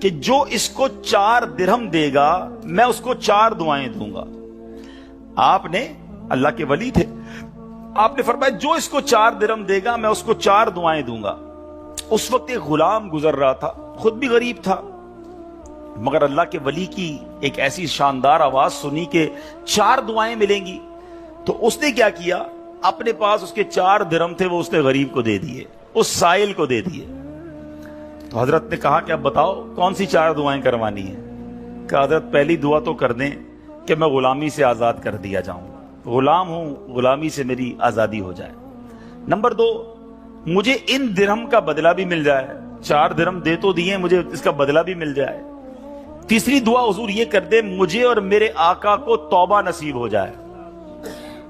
کہ جو اس کو 4 درہم دے گا میں اس کو 4 دعائیں دوں گا. آپ نے، اللہ کے ولی تھے، آپ نے فرمایا جو اس کو 4 درہم دے گا میں اس کو 4 دعائیں دوں گا. اس وقت ایک غلام گزر رہا تھا، خود بھی غریب تھا، مگر اللہ کے ولی کی ایک ایسی شاندار آواز سنی کہ 4 دعائیں ملیں گی. تو اس نے کیا کیا، اپنے پاس اس کے 4 درہم تھے وہ اس نے غریب کو دے دیے، اس سائل کو دے دیے. تو حضرت نے کہا کہ اب بتاؤ کون سی 4 دعائیں کروانی ہیں؟ کہ حضرت پہلی دعا تو کر دیں کہ میں غلامی سے آزاد کر دیا جاؤں، غلام ہوں، غلامی سے میری آزادی ہو جائے. نمبر 2، مجھے ان درہم کا بدلہ بھی مل جائے، 4 درہم دے تو دیے، مجھے اس کا بدلہ بھی مل جائے. تیسری دعا حضور یہ کر دے مجھے اور میرے آقا کو توبہ نصیب ہو جائے.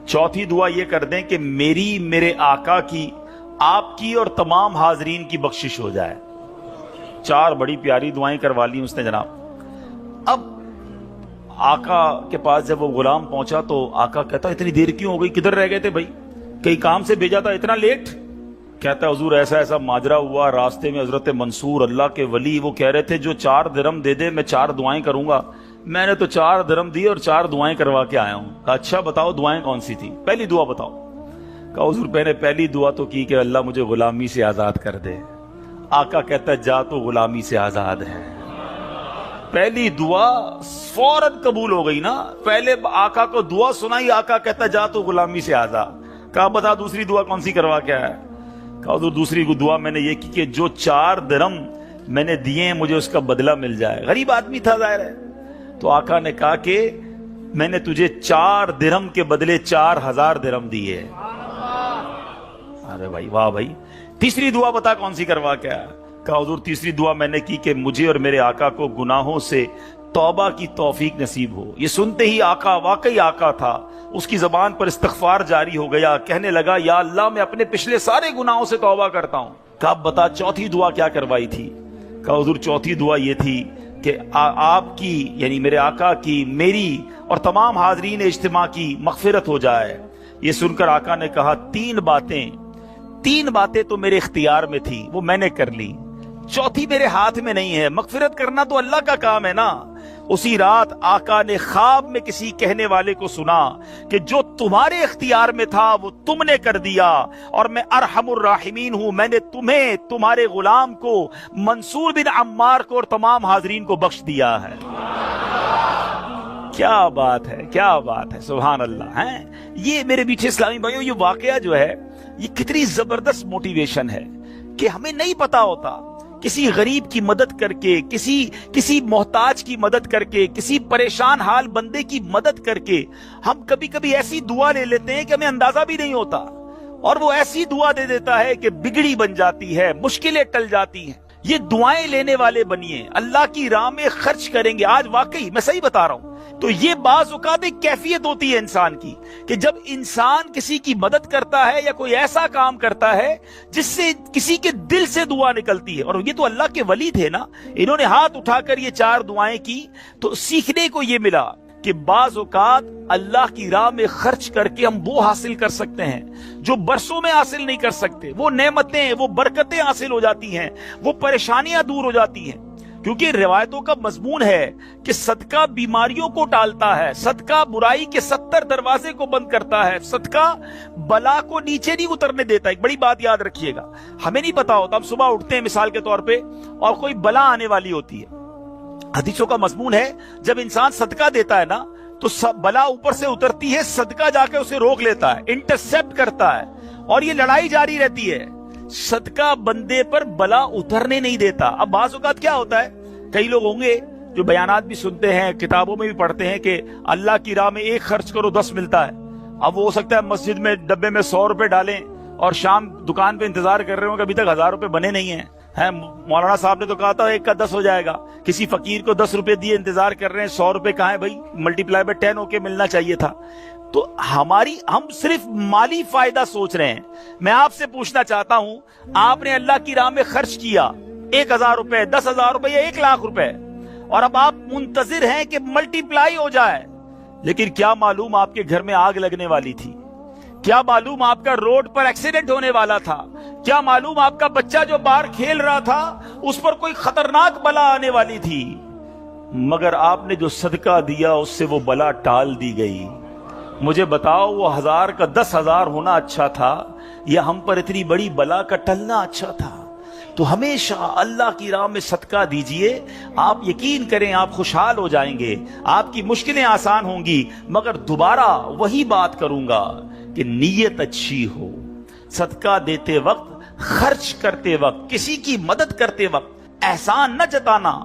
چوتھی دعا یہ کر دیں کہ میری، میرے آقا کی، آپ کی اور تمام حاضرین کی بخشش ہو جائے. 4 بڑی پیاری دعائیں کروا لی اس نے جناب. اب آقا کے پاس جب وہ غلام پہنچا تو آقا کہتا اتنی دیر کیوں ہو گئی، کدھر رہ گئے تھے بھائی، کئی کام سے بھیجا تھا، اتنا لیٹ؟ کہتا حضور ایسا ایسا ماجرا ہوا، راستے میں حضرت منصور اللہ کے ولی وہ کہہ رہے تھے جو 4 درہم دے دے میں 4 دعائیں کروں گا، میں نے تو 4 درہم دی اور 4 دعائیں کروا کے آیا ہوں. کہا اچھا بتاؤ دعائیں کون سی تھی، پہلی دعا بتاؤ. کہا حضور میں نے پہلی دعا تو کی کہ اللہ مجھے غلامی سے آزاد کر دے. آقا کہتا جا تو غلامی سے آزاد ہے. پہلی دعا فوراً قبول ہو گئی نا، پہلے آقا کو دعا سنائی، آقا کہتا جا تو غلامی سے آزاد. کہا بتا دوسری دعا کون سی کروا کے آیا؟ کہا حضور دوسری دعا میں نے یہ کی کہ جو 4 درہم میں نے دیے ہیں مجھے اس کا بدلہ مل جائے. غریب آدمی تھا ظاہر ہے. تو آقا نے کہا کہ میں نے تجھے 4 درہم کے بدلے 4000 درہم دیے. ارے بھائی واہ بھائی. تیسری دعا بتا کون سی کروا کے آیا؟ کہا حضور تیسری دعا میں نے کی کہ مجھے اور میرے آقا کو گناہوں سے توبہ کی توفیق نصیب ہو. یہ سنتے ہی آقا واقعی آقا تھا، اس کی زبان پر استغفار جاری ہو گیا، کہنے لگا یا اللہ میں اپنے پچھلے سارے گناہوں سے توبہ کرتا ہوں. کہا بتا چوتھی دعا کیا کروائی تھی؟ کہا حضور چوتھی دعا یہ تھی کہ آپ کی یعنی میرے آقا کی، میری اور تمام حاضرین اجتماع کی مغفرت ہو جائے. یہ سن کر آقا نے کہا 3 باتیں تو میرے اختیار میں تھی وہ میں نے کر لی، چوتھی میرے ہاتھ میں نہیں ہے. مغفرت کرنا تو اللہ کا کام ہے نا. اسی رات آقا نے خواب میں کسی کہنے والے کو سنا کہ جو تمہارے اختیار میں تھا وہ تم نے کر دیا، اور میں ارحم الراحمین ہوں، میں نے تمہیں، تمہارے غلام کو، منصور بن عمار کو اور تمام حاضرین کو بخش دیا ہے. کیا بات ہے، کیا بات ہے، سبحان اللہ. ہیں یہ میرے میٹھے اسلامی بھائیوں، یہ واقعہ جو ہے یہ کتنی زبردست موٹیویشن ہے کہ ہمیں نہیں پتا ہوتا کسی غریب کی مدد کر کے، کسی محتاج کی مدد کر کے، کسی پریشان حال بندے کی مدد کر کے ہم کبھی کبھی ایسی دعا لے لیتے ہیں کہ ہمیں اندازہ بھی نہیں ہوتا، اور وہ ایسی دعا دے دیتا ہے کہ بگڑی بن جاتی ہے، مشکلیں ٹل جاتی ہیں. یہ دعائیں لینے والے بنیے، اللہ کی راہ میں خرچ کریں گے. آج واقعی میں صحیح بتا رہا ہوں. تو یہ بعض اوقات ایک کیفیت ہوتی ہے انسان کی کہ جب انسان کسی کی مدد کرتا ہے یا کوئی ایسا کام کرتا ہے جس سے کسی کے دل سے دعا نکلتی ہے. اور یہ تو اللہ کے ولی تھے نا، انہوں نے ہاتھ اٹھا کر یہ 4 دعائیں کی. تو سیکھنے کو یہ ملا کہ بعض اوقات اللہ کی راہ میں خرچ کر کے ہم وہ حاصل کر سکتے ہیں جو برسوں میں حاصل نہیں کر سکتے. وہ نعمتیں، وہ برکتیں حاصل ہو جاتی ہیں، وہ پریشانیاں دور ہو جاتی ہیں. کیونکہ روایتوں کا مضمون ہے کہ صدقہ بیماریوں کو ٹالتا ہے، صدقہ برائی کے 70 دروازے کو بند کرتا ہے، صدقہ بلا کو نیچے نہیں اترنے دیتا. ایک بڑی بات یاد رکھیے گا، ہمیں نہیں پتا ہوتا، ہم صبح اٹھتے ہیں مثال کے طور پہ اور کوئی بلا آنے والی ہوتی ہے. حدیثوں کا مضمون ہے جب انسان صدقہ دیتا ہے نا تو بلا اوپر سے اترتی ہے، صدقہ جا کے اسے روک لیتا ہے، انٹرسپٹ کرتا ہے، اور یہ لڑائی جاری رہتی ہے. صدقہ بندے پر بلا اترنے نہیں دیتا. اب بعض اوقات کیا ہوتا ہے، کئی لوگ ہوں گے جو بیانات بھی سنتے ہیں، کتابوں میں بھی پڑھتے ہیں کہ اللہ کی راہ میں 1 خرچ کرو 10 ملتا ہے. اب وہ ہو سکتا ہے مسجد میں ڈبے میں 100 روپے ڈالیں اور شام دکان پہ انتظار کر رہے ہوں کہ ابھی تک 1000 روپے بنے نہیں ہیں. مولانا صاحب نے تو کہا تھا 1 کا 10 ہو جائے گا. کسی فقیر کو 10 روپے دیے انتظار کر رہے ہیں، 100 روپے کہاں ہے بھائی، ملٹیپلائی بائی 10 ہو کے ملنا چاہیے تھا. تو ہم صرف مالی فائدہ سوچ رہے ہیں. میں آپ سے پوچھنا چاہتا ہوں، آپ نے اللہ کی راہ میں خرچ کیا 1000 روپے، 10,000 روپے یا 1,00,000 روپے، اور اب آپ منتظر ہیں کہ ملٹیپلائی ہو جائے. لیکن کیا معلوم آپ کے گھر میں آگ لگنے والی تھی، کیا معلوم آپ کا روڈ پر ایکسیڈنٹ ہونے والا تھا؟ کیا معلوم آپ کا بچہ جو باہر کھیل رہا تھا اس پر کوئی خطرناک بلا آنے والی تھی؟ مگر آپ نے جو صدقہ دیا اس سے وہ بلا ٹال دی گئی۔ مجھے بتاؤ وہ 1000 کا 10,000 ہونا اچھا تھا یا ہم پر اتنی بڑی بلا کا ٹلنا اچھا تھا؟ تو ہمیشہ اللہ کی راہ میں صدقہ دیجئے، آپ یقین کریں آپ خوشحال ہو جائیں گے، آپ کی مشکلیں آسان ہوں گی۔ مگر دوبارہ وہی بات کروں گا کہ نیت اچھی ہو۔ صدقہ دیتے وقت، خرچ کرتے وقت، کسی کی مدد کرتے وقت احسان نہ جتانا۔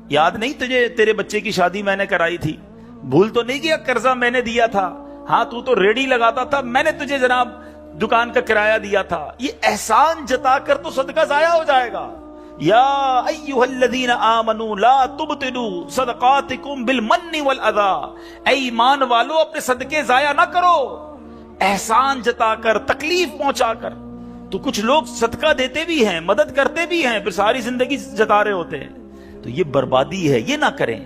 یاد نہیں تجھے تیرے بچے کی شادی میں نے کرائی تھی؟ بھول تو نہیں گیا قرضہ میں نے دیا تھا؟ ہاں تو ریڈی لگاتا تھا، میں نے تجھے جناب دکان کا کرایہ دیا تھا۔ یہ احسان جتا کر تو صدقہ ضائع ہو جائے گا۔ یا ایھا الذین آمنوا لا تبطلوا صدقاتکم بالمن والاذی، اے ایمان والو اپنے صدقے ضائع نہ کرو احسان جتا کر، تکلیف پہنچا کر۔ تو کچھ لوگ صدقہ دیتے بھی ہیں، مدد کرتے بھی ہیں، پھر ساری زندگی جتا رہے ہوتے ہیں۔ تو یہ بربادی ہے، یہ نہ کریں۔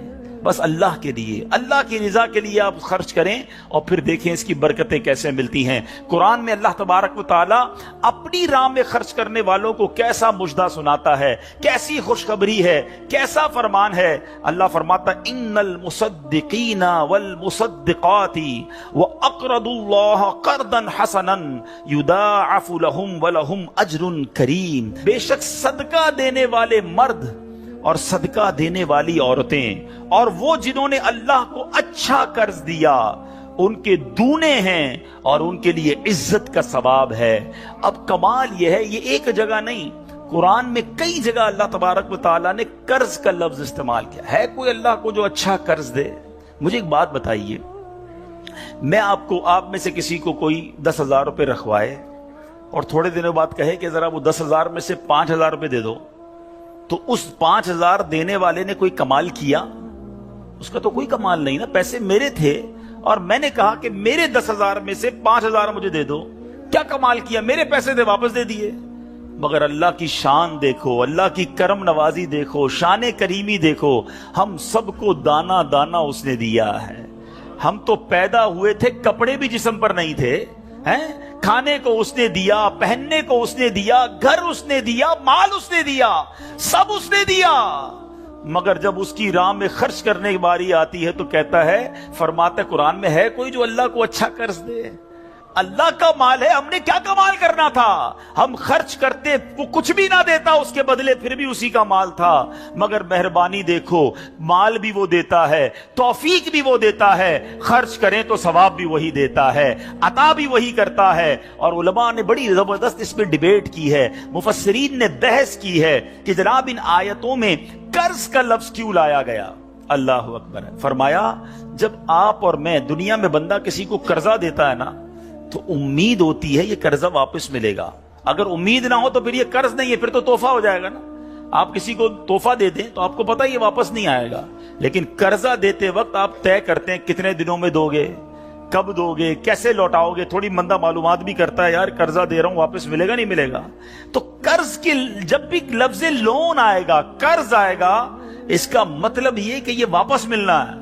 بس اللہ کے لیے، اللہ کی رضا کے لیے آپ خرچ کریں اور پھر دیکھیں اس کی برکتیں کیسے ملتی ہیں۔ قرآن میں اللہ تبارک و تعالی اپنی راہ میں خرچ کرنے والوں کو کیسا مژدہ سناتا ہے، کیسی خوشخبری ہے، کیسا فرمان ہے۔ اللہ فرماتا ان المصدقین والمصدقات واقرضوا اللہ قرضا حسنا یضاعف لهم ولهم اجر کریم، بے شک صدقہ دینے والے مرد اور صدقہ دینے والی عورتیں اور وہ جنہوں نے اللہ کو اچھا قرض دیا ان کے دونے ہیں اور ان کے لیے عزت کا ثواب ہے۔ اب کمال یہ ہے، یہ ایک جگہ نہیں، قرآن میں کئی جگہ اللہ تبارک و تعالیٰ نے قرض کا لفظ استعمال کیا ہے۔ کوئی اللہ کو جو اچھا قرض دے؟ مجھے ایک بات بتائیے، میں آپ میں سے کسی کو کوئی 10,000 روپے رکھوائے اور تھوڑے دنوں بعد کہے کہ ذرا وہ 10,000 میں سے 5,000 روپے دے دو، تو اس 5,000 دینے والے نے کوئی کمال کیا؟ اس کا تو کوئی کمال نہیں نا، پیسے میرے تھے اور میں نے کہا کہ میرے 10,000 میں سے 5,000 مجھے دے دو، کیا کمال کیا؟ میرے پیسے دے واپس دے دیے۔ مگر اللہ کی شان دیکھو، اللہ کی کرم نوازی دیکھو، شان کریمی دیکھو، ہم سب کو دانا دانا اس نے دیا ہے۔ ہم تو پیدا ہوئے تھے، کپڑے بھی جسم پر نہیں تھے، کھانے کو اس نے دیا، پہننے کو اس نے دیا، گھر اس نے دیا، مال اس نے دیا، سب اس نے دیا۔ مگر جب اس کی راہ میں خرچ کرنے کی باری آتی ہے تو کہتا ہے، فرماتا ہے قرآن میں، ہے کوئی جو اللہ کو اچھا قرض دے؟ اللہ کا مال ہے، ہم نے کیا کمال کرنا تھا؟ ہم خرچ کرتے، وہ کچھ بھی نہ دیتا اس کے بدلے، پھر بھی اسی کا مال تھا۔ مگر مہربانی دیکھو، مال بھی وہ دیتا ہے، توفیق بھی وہ دیتا ہے، خرچ کریں تو ثواب بھی وہی دیتا ہے، عطا بھی وہی کرتا ہے۔ اور علماء نے بڑی زبردست اس پہ ڈیبیٹ کی ہے، مفسرین نے بحث کی ہے کہ جناب ان آیتوں میں قرض کا لفظ کیوں لایا گیا؟ اللہ اکبر۔ فرمایا جب آپ اور میں، دنیا میں بندہ کسی کو قرضہ دیتا ہے نا تو امید ہوتی ہے یہ قرضہ واپس ملے گا۔ اگر امید نہ ہو تو پھر یہ قرض نہیں ہے، پھر تو تحفہ ہو جائے گا نا۔ آپ کسی کو تحفہ دے دیں تو آپ کو پتہ یہ واپس نہیں آئے گا، لیکن قرضہ دیتے وقت آپ طے کرتے ہیں کتنے دنوں میں دو گے، کب دو گے، کیسے لوٹاؤ گے، تھوڑی بندہ معلومات بھی کرتا ہے، یار قرضہ دے رہا ہوں واپس ملے گا نہیں ملے گا۔ تو قرض کے جب بھی لفظ لون آئے گا، قرض آئے گا، اس کا مطلب یہ کہ یہ واپس ملنا ہے۔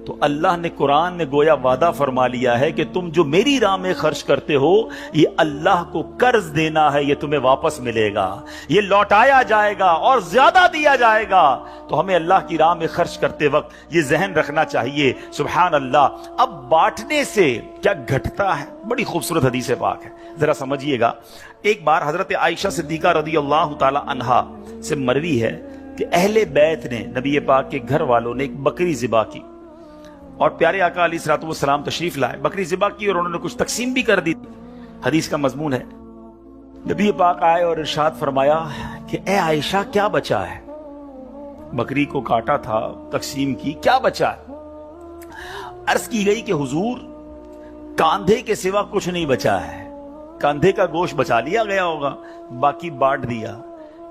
تو اللہ نے قرآن میں گویا وعدہ فرما لیا ہے کہ تم جو میری راہ میں خرچ کرتے ہو یہ اللہ کو قرض دینا ہے، یہ تمہیں واپس ملے گا، یہ لوٹایا جائے گا اور زیادہ دیا جائے گا۔ تو ہمیں اللہ کی راہ میں خرچ کرتے وقت یہ ذہن رکھنا چاہیے۔ سبحان اللہ۔ اب بانٹنے سے کیا گھٹتا ہے؟ بڑی خوبصورت حدیث پاک ہے، ذرا سمجھیے گا۔ ایک بار حضرت عائشہ صدیقہ رضی اللہ تعالی عنہا سے مروی ہے کہ اہل بیت نے، نبی پاک کے گھر والوں نے ایک بکری ذبح کی اور پیارے آقا علیہ الصلوۃ والسلام تشریف لائے، بکری ذبح کی اور انہوں نے کچھ تقسیم بھی کر دی۔ حدیث کا مضمون ہے، نبی پاک آئے اور ارشاد فرمایا کہ اے عائشہ کیا بچا ہے؟ بکری کو کاٹا تھا، تقسیم کی، کیا بچا ہے؟ عرض کی گئی کہ حضور کاندھے کے سوا کچھ نہیں بچا ہے، کاندھے کا گوشت بچا لیا گیا ہوگا، باقی بانٹ دیا۔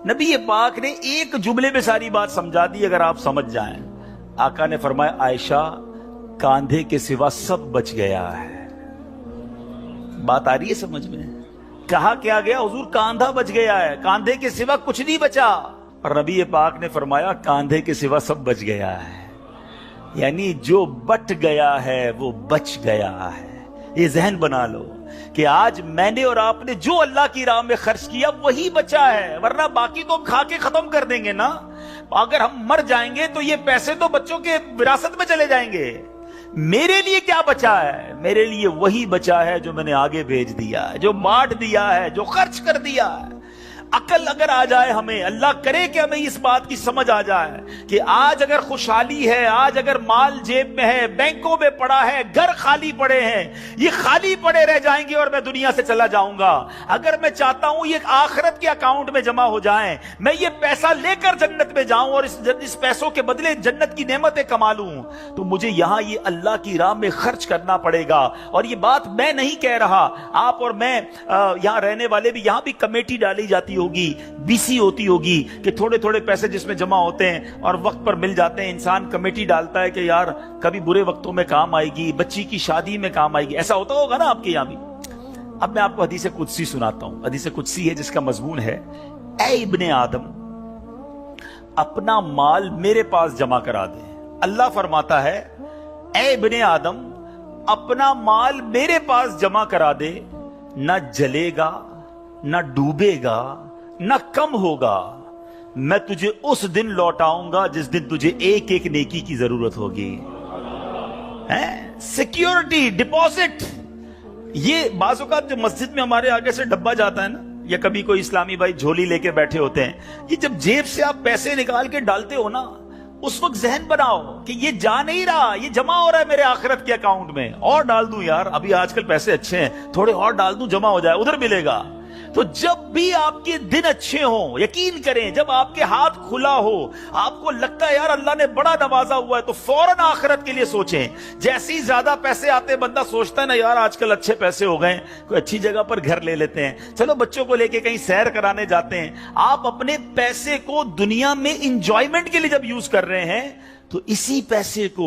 نبی پاک نے ایک جملے میں ساری بات سمجھا دی، اگر آپ سمجھ جائیں۔ آقا نے فرمایا عائشہ کاندھے کے سوا سب بچ گیا ہے۔ بات آ رہی ہے سمجھ میں؟ کہا کیا گیا؟ حضور کاندھا بچ گیا ہے، کاندھے کے سوا کچھ نہیں بچا۔ اور نبی پاک نے فرمایا کاندھے کے سوا سب بچ گیا ہے، یعنی جو بٹ گیا ہے وہ بچ گیا ہے۔ یہ ذہن بنا لو، کہ آج میں نے اور آپ نے جو اللہ کی راہ میں خرچ کیا وہی بچا ہے، ورنہ باقی تو ہم کھا کے ختم کر دیں گے نا۔ اگر ہم مر جائیں گے تو یہ پیسے تو بچوں کے وراثت میں چلے جائیں گے۔ میرے لیے کیا بچا ہے؟ میرے لیے وہی بچا ہے جو میں نے آگے بھیج دیا ہے، جو بانٹ دیا ہے، جو خرچ کر دیا ہے۔ عقل اگر آ جائے ہمیں، اللہ کرے کہ ہمیں اس بات کی سمجھ آ جائے کہ آج اگر خوشحالی ہے، آج اگر مال جیب میں ہے، بینکوں میں پڑا ہے، گھر خالی پڑے ہیں، یہ خالی پڑے رہ جائیں گے اور میں دنیا سے چلا جاؤں گا۔ اگر میں چاہتا ہوں یہ آخرت کے اکاؤنٹ میں جمع ہو جائیں، میں یہ پیسہ لے کر جنت میں جاؤں اور اس پیسوں کے بدلے جنت کی نعمتیں کما لوں، تو مجھے یہاں یہ اللہ کی راہ میں خرچ کرنا پڑے گا۔ اور یہ بات میں نہیں کہہ رہا، آپ اور میں یہاں رہنے والے بھی، یہاں بھی کمیٹی ڈالی جاتی ہوگی، BC ہوتی ہوگی کہ تھوڑے تھوڑے پیسے جس میں جمع ہوتے ہیں اور وقت پر مل جاتے ہیں، انسان کمیٹی ڈالتا ہے کہ یار کبھی برے وقتوں میں کام آئے گی، بچی کی شادی میں کام آئے گی۔ ایسا ہوتا ہوگا نا آپ کے یہاں بھی۔ اب میں آپ کو حدیث قدسی سناتا ہوں۔ حدیث قدسی ہے جس کا مضمون ہے، اے ابن آدم اپنا مال میرے پاس جمع کرا دے۔ اللہ فرماتا ہے، اے ابن آدم اپنا مال میرے پاس جمع کرا دے، نہ جلے گا، نہ ڈوبے گا، نہ کم ہوگا۔ میں تجھے اس دن لوٹاؤں گا جس دن تجھے ایک ایک نیکی کی ضرورت ہوگی۔ سیکیورٹی ڈپازٹ، یہ بعض اوقات جو مسجد میں ہمارے آگے سے ڈبہ جاتا ہے نا، یا کبھی کوئی اسلامی بھائی جھولی لے کے بیٹھے ہوتے ہیں، یہ جب جیب سے آپ پیسے نکال کے ڈالتے ہو نا، اس وقت ذہن بناؤ کہ یہ جا نہیں رہا، یہ جمع ہو رہا ہے میرے آخرت کے اکاؤنٹ میں۔ اور ڈال دوں یار، ابھی آج کل پیسے اچھے ہیں، تھوڑے اور ڈال دوں، جمع ہو جائے، ادھر ملے گا۔ تو جب بھی آپ کے دن اچھے ہوں، یقین کریں جب آپ کے ہاتھ کھلا ہو، آپ کو لگتا ہے یار اللہ نے بڑا نوازا ہوا ہے، تو فوراً آخرت کے لیے سوچیں۔ جیسے ہی زیادہ پیسے آتے بندہ سوچتا ہے نا یار آج کل اچھے پیسے ہو گئے، کوئی اچھی جگہ پر گھر لے لیتے ہیں، چلو بچوں کو لے کے کہیں سیر کرانے جاتے ہیں۔ آپ اپنے پیسے کو دنیا میں انجوائمنٹ کے لیے جب یوز کر رہے ہیں، تو اسی پیسے کو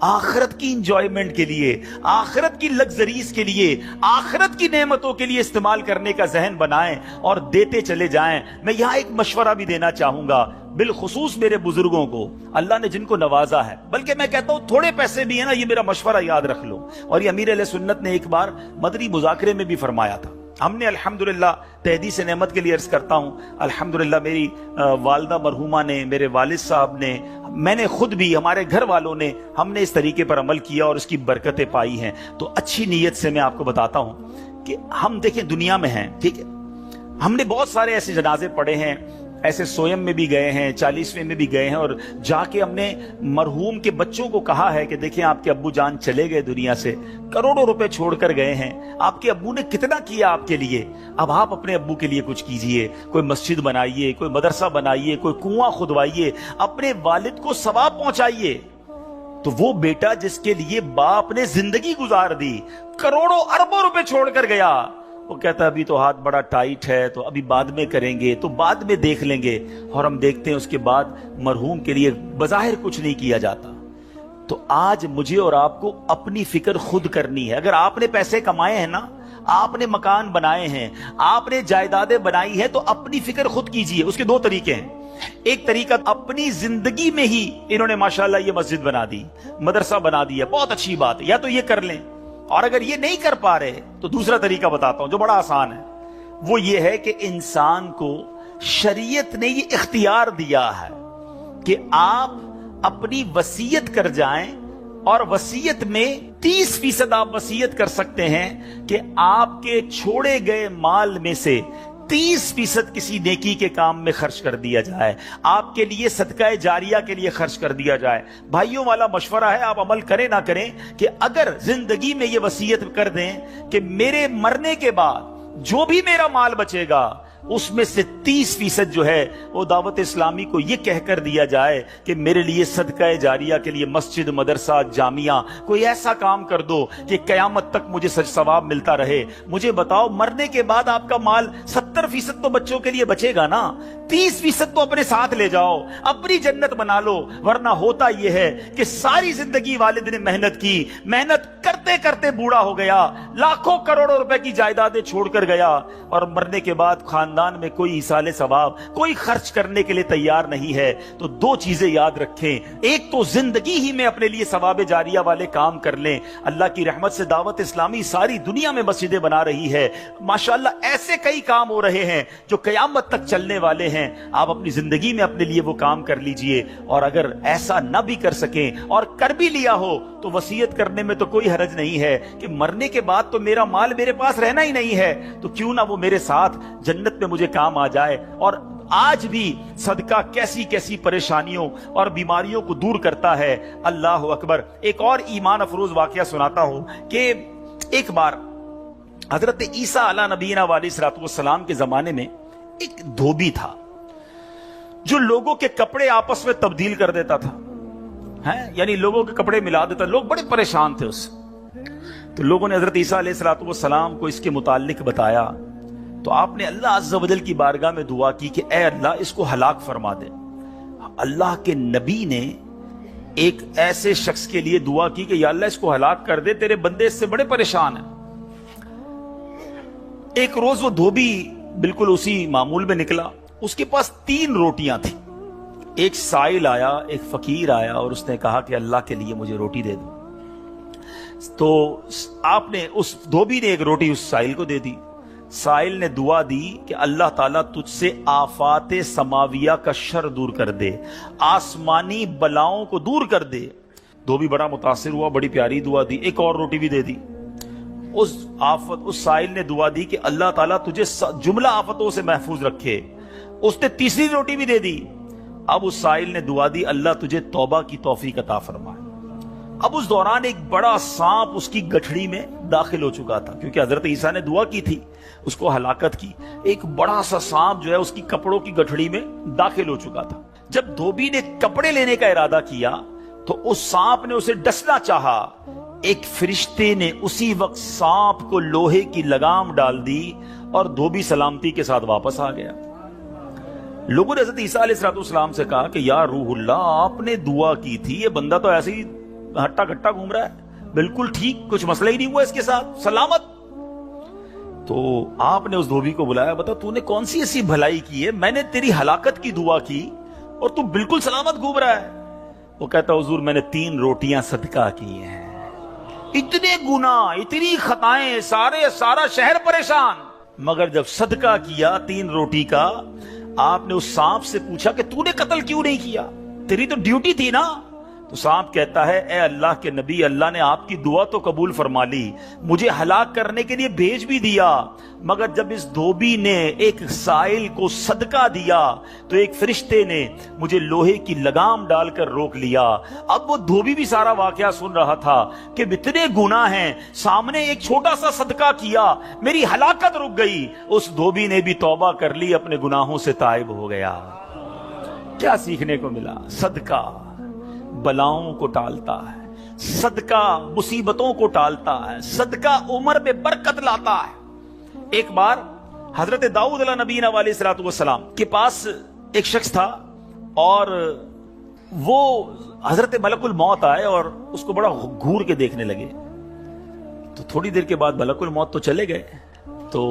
آخرت کی انجوائمنٹ کے لیے، آخرت کی لگزریز کے لیے، آخرت کی نعمتوں کے لیے استعمال کرنے کا ذہن بنائیں اور دیتے چلے جائیں۔ میں یہاں ایک مشورہ بھی دینا چاہوں گا، بالخصوص میرے بزرگوں کو، اللہ نے جن کو نوازا ہے، بلکہ میں کہتا ہوں تھوڑے پیسے بھی ہیں نا، یہ میرا مشورہ یاد رکھ لو۔ اور یہ امیر اہل سنت نے ایک بار مدنی مذاکرے میں بھی فرمایا تھا۔ ہم نے الحمدللہ تحدیث نعمت کے لیے عرض کرتا ہوں، الحمدللہ میری والدہ مرحومہ نے، میرے والد صاحب نے، میں نے خود بھی، ہمارے گھر والوں نے، ہم نے اس طریقے پر عمل کیا اور اس کی برکتیں پائی ہیں۔ تو اچھی نیت سے میں آپ کو بتاتا ہوں کہ ہم دیکھیں دنیا میں ہیں، ٹھیک ہے، ہم نے بہت سارے ایسے جنازے پڑھے ہیں، ایسے سویم میں بھی گئے ہیں، 40ویں میں بھی گئے ہیں، اور جا کے ہم نے مرحوم کے بچوں کو کہا ہے کہ دیکھیں آپ کے ابو جان چلے گئے دنیا سے، کروڑوں روپے چھوڑ کر گئے ہیں، آپ کے ابو نے کتنا کیا آپ کے لیے، اب آپ اپنے ابو کے لیے کچھ کیجئے، کوئی مسجد بنائیے، کوئی مدرسہ بنائیے، کوئی کنواں کھدوائیے، اپنے والد کو ثواب پہنچائیے۔ تو وہ بیٹا جس کے لیے باپ نے زندگی گزار دی، کروڑوں اربوں روپے چھوڑ کر گیا، وہ کہتا ہے ابھی تو ہاتھ بڑا ٹائٹ ہے، تو ابھی بعد میں کریں گے، تو بعد میں دیکھ لیں گے، اور ہم دیکھتے ہیں اس کے بعد مرحوم کے لیے بظاہر کچھ نہیں کیا جاتا۔ تو آج مجھے اور آپ کو اپنی فکر خود کرنی ہے۔ اگر آپ نے پیسے کمائے ہیں نا، آپ نے مکان بنائے ہیں، آپ نے جائیدادیں بنائی ہیں، تو اپنی فکر خود کیجئے۔ اس کے دو طریقے ہیں۔ ایک طریقہ، اپنی زندگی میں ہی انہوں نے ماشاءاللہ یہ مسجد بنا دی، مدرسہ بنا دیا، بہت اچھی بات ہے، یا تو یہ کر لیں، اور اگر یہ نہیں کر پا رہے تو دوسرا طریقہ بتاتا ہوں جو بڑا آسان ہے، وہ یہ ہے کہ انسان کو شریعت نے یہ اختیار دیا ہے کہ آپ اپنی وصیت کر جائیں، اور وصیت میں 30% آپ وصیت کر سکتے ہیں کہ آپ کے چھوڑے گئے مال میں سے 30% کسی نیکی کے کام میں خرچ کر دیا جائے، آپ کے لیے صدقہ جاریہ کے لیے خرچ کر دیا جائے۔ بھائیوں والا مشورہ ہے، آپ عمل کریں نہ کریں، کہ اگر زندگی میں یہ وصیت کر دیں کہ میرے مرنے کے بعد جو بھی میرا مال بچے گا اس میں سے 30% جو ہے وہ دعوت اسلامی کو یہ کہہ کر دیا جائے کہ میرے لیے صدقہ جاریہ کے لیے مسجد، مدرسہ، جامعہ، کوئی ایسا کام کر دو کہ قیامت تک مجھے ثواب ملتا رہے۔ مجھے بتاؤ، مرنے کے بعد آپ کا مال 70% تو بچوں کے لیے بچے گا نا، 30% تو اپنے ساتھ لے جاؤ، اپنی جنت بنا لو۔ ورنہ ہوتا یہ ہے کہ ساری زندگی والد نے محنت کی، محنت کرتے کرتے بوڑھا ہو گیا، لاکھوں کروڑوں روپے کی جائیدادیں چھوڑ کر گیا، اور مرنے کے بعد خاندان میں کوئی ایصال ثواب، کوئی خرچ کرنے کے لیے تیار نہیں ہے، تو دو چیزیں یاد رکھیں، ایک تو زندگی ہی میں اپنے لیے ثواب جاریہ والے کام کر لیں۔ اللہ کی رحمت سے دعوت اسلامی ساری دنیا میں مسجدیں بنا رہی ہے، ماشاءاللہ ایسے کئی کام ہو رہے ہیں جو قیامت تک چلنے والے ہیں۔ آپ اپنی زندگی میں اپنے لیے وہ کام کر لیجئے، اور اگر ایسا نہ بھی کر سکیں اور کر بھی لیا ہو تو وصیت کرنے میں تو کوئی حرج نہیں ہے کہ مرنے کے بعد تو میرا مال میرے پاس رہنا ہی نہیں ہے، تو کیوں نہ وہ میرے ساتھ جنت میں مجھے کام آ جائے۔ اور آج بھی صدقہ کیسی کیسی پریشانیوں اور بیماریوں کو دور کرتا ہے، اللہ اکبر۔ ایک اور ایمان افروز واقعہ سناتا ہوں کہ ایک بار حضرت عیسیٰ علیہ نبینا علیہ الصلوۃ والسلام کے زمانے میں ایک دھوبی تھا جو لوگوں کے کپڑے آپس میں تبدیل کر دیتا تھا، یعنی لوگوں کے کپڑے ملا دیتا، لوگ بڑے پریشان تھے اس سے۔ تو لوگوں نے حضرت عیسیٰ علیہ الصلوۃ والسلام کو اس کے متعلق بتایا، تو آپ نے اللہ عز و جل کی بارگاہ میں دعا کی کہ اے اللہ اس کو ہلاک فرما دے۔ اللہ کے نبی نے ایک ایسے شخص کے لیے دعا کی کہ یا اللہ اس کو ہلاک کر دے، تیرے بندے اس سے بڑے پریشان ہیں۔ ایک روز وہ دھوبی بالکل اسی معمول میں نکلا، اس کے پاس 3 روٹیاں تھیں۔ ایک سائل آیا، ایک فقیر آیا اور اس نے کہا کہ اللہ کے لیے مجھے روٹی دے دو۔ تو آپ نے اس دھوبی نے ایک روٹی اس سائل کو دے دی۔ سائل نے دعا دی کہ اللہ تعالیٰ تجھ سے آفات سماویہ کا شر دور کر دے، آسمانی بلاؤں کو دور کر دے۔ دھوبی بڑا متاثر ہوا، بڑی پیاری دعا دی، ایک اور روٹی بھی دے دی۔ اس سائل نے دعا دی کہ اللہ تعالیٰ تجھے جملہ آفتوں سے محفوظ رکھے، اس نے تیسری روٹی بھی دے دی۔ اب اس سائل نے دعا دی اللہ تجھے توبہ کی توفیق عطا فرمائے۔ اب اس دوران ایک بڑا سانپ اس کی گٹھڑی میں داخل ہو چکا تھا، کیونکہ حضرت عیسیٰ نے دعا کی تھی اس کو ہلاکت کی۔ ایک بڑا سا سانپ جو ہے اس کی کپڑوں کی گٹھڑی میں داخل ہو چکا تھا۔ جب دھوبی نے کپڑے لینے کا ارادہ کیا تو اس سانپ نے اسے ڈسنا چاہا، ایک فرشتے نے اسی وقت سانپ کو لوہے کی لگام ڈال دی اور دھوبی سلامتی کے ساتھ واپس آ گیا۔ لوگوں نے حضرت عیسیٰ علیہ السلام سے کہا کہ یا روح اللہ، آپ نے دعا کی تھی، یہ بندہ تو ایسے ہی ہٹا کٹا گھوم رہا ہے، بالکل ٹھیک، کچھ مسئلہ ہی نہیں ہوا اس کے ساتھ، سلامت۔ تو آپ نے اس دھوبی کو بلایا، بتا تو نے کون سی ایسی بھلائی کی ہے، میں نے تیری ہلاکت کی دعا کی اور تو بالکل سلامت گھوم رہا ہے۔ وہ کہتا حضور میں نے 3 روٹیاں صدقہ کی ہیں، اتنے گناہ، اتنی خطائیں، سارا شہر پریشان، مگر جب صدقہ کیا 3 روٹی کا، آپ نے اس سانپ سے پوچھا کہ تو نے قتل کیوں نہیں کیا، تیری تو ڈیوٹی تھی نا۔ تو سانپ کہتا ہے اے اللہ کے نبی، اللہ نے آپ کی دعا تو قبول فرما لی، مجھے ہلاک کرنے کے لیے بھیج بھی دیا، مگر جب اس دھوبی نے ایک سائل کو صدقہ دیا تو ایک فرشتے نے مجھے لوہے کی لگام ڈال کر روک لیا۔ اب وہ دھوبی بھی سارا واقعہ سن رہا تھا کہ اتنے گناہ ہیں، سامنے ایک چھوٹا سا صدقہ کیا، میری ہلاکت رک گئی۔ اس دھوبی نے بھی توبہ کر لی، اپنے گناہوں سے تائب ہو گیا۔ کیا سیکھنے کو ملا؟ صدقہ بلاؤں کو ٹالتا ہے، صدقہ مصیبتوں کو ٹالتا ہے، صدقہ عمر میں برکت لاتا ہے۔ ایک بار حضرت داؤد علیہ نبینا علیہ الصلوۃ والسلام کے پاس ایک شخص تھا اور وہ حضرت ملک الموت آئے اور اس کو بڑا گھور کے دیکھنے لگے۔ تو تھوڑی دیر کے بعد ملک الموت تو چلے گئے، تو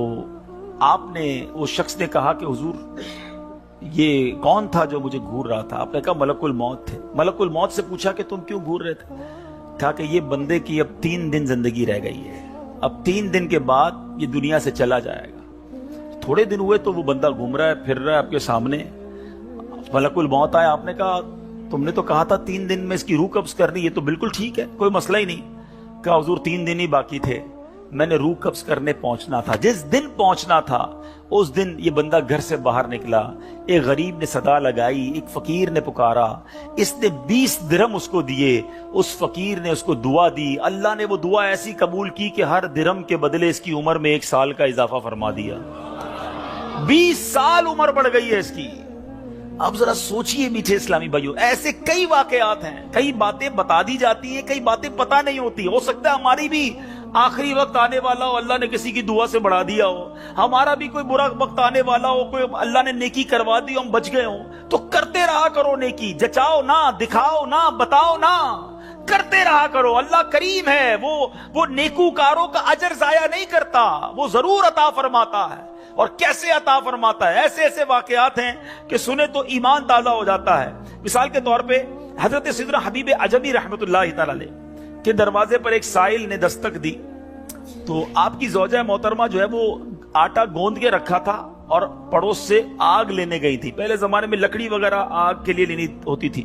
آپ نے اس شخص نے کہا کہ حضور یہ کون تھا جو مجھے گھور رہا تھا؟ آپ نے کہا ملک الموت تھے۔ ملک الموت سے پوچھا کہ تم کیوں گھور رہے تھے؟ کہا کہ یہ بندے کی اب 3 دن زندگی رہ گئی ہے، اب 3 دن کے بعد یہ دنیا سے چلا جائے گا۔ تھوڑے دن ہوئے تو وہ بندہ گھوم رہا ہے، پھر رہا ہے آپ کے سامنے۔ ملک الموت آیا، آپ نے کہا تم نے تو کہا تھا 3 دن میں اس کی روح قبض کرنی، یہ تو بالکل ٹھیک ہے، کوئی مسئلہ ہی نہیں۔ کہا حضور 3 دن ہی باقی تھے، میں نے روح قبض کرنے پہنچنا تھا، جس دن پہنچنا تھا اس دن یہ بندہ گھر سے باہر نکلا، ایک غریب نے صدا لگائی، ایک فقیر نے پکارا، اس نے 20 درہم اس کو دیے، اس فقیر نے اس کو دعا دی، اللہ نے وہ دعا ایسی قبول کی کہ ہر درہم کے بدلے اس کی عمر میں 1 سال کا اضافہ فرما دیا۔ 20 سال عمر بڑھ گئی ہے اس کی۔ اب ذرا سوچئے میٹھے اسلامی بھائیوں، ایسے کئی واقعات ہیں، کئی باتیں بتا دی جاتی ہیں، کئی باتیں پتہ نہیں ہوتی۔ ہو سکتا ہے ہماری بھی آخری وقت آنے والا ہو، اللہ نے کسی کی دعا سے بڑھا دیا ہو، ہمارا بھی کوئی برا وقت آنے والا ہو، کوئی اللہ نے نیکی کروا دی، ہم بچ گئے ہوں، تو کرتے رہا کرو نیکی، جچاؤ نہ، دکھاؤ نہ، بتاؤ نہ، کرتے رہا کرو. اللہ کریم ہے, وہ نیکوکاروں کا اجر ضائع نہیں کرتا, وہ ضرور عطا فرماتا ہے. اور کیسے عطا فرماتا ہے, ایسے ایسے واقعات ہیں کہ سنے تو ایمان تازہ ہو جاتا ہے. مثال کے طور پہ حضرت سیدنا حبیب عجمی رحمت اللہ تعالی علیہ کے دروازے پر ایک سائل نے دستک دی, تو آپ کی زوجہ محترمہ جو ہے وہ آٹا گوندھ کے رکھا تھا اور پڑوس سے آگ لینے گئی تھی. پہلے زمانے میں لکڑی وغیرہ آگ کے لیے لینی ہوتی تھی.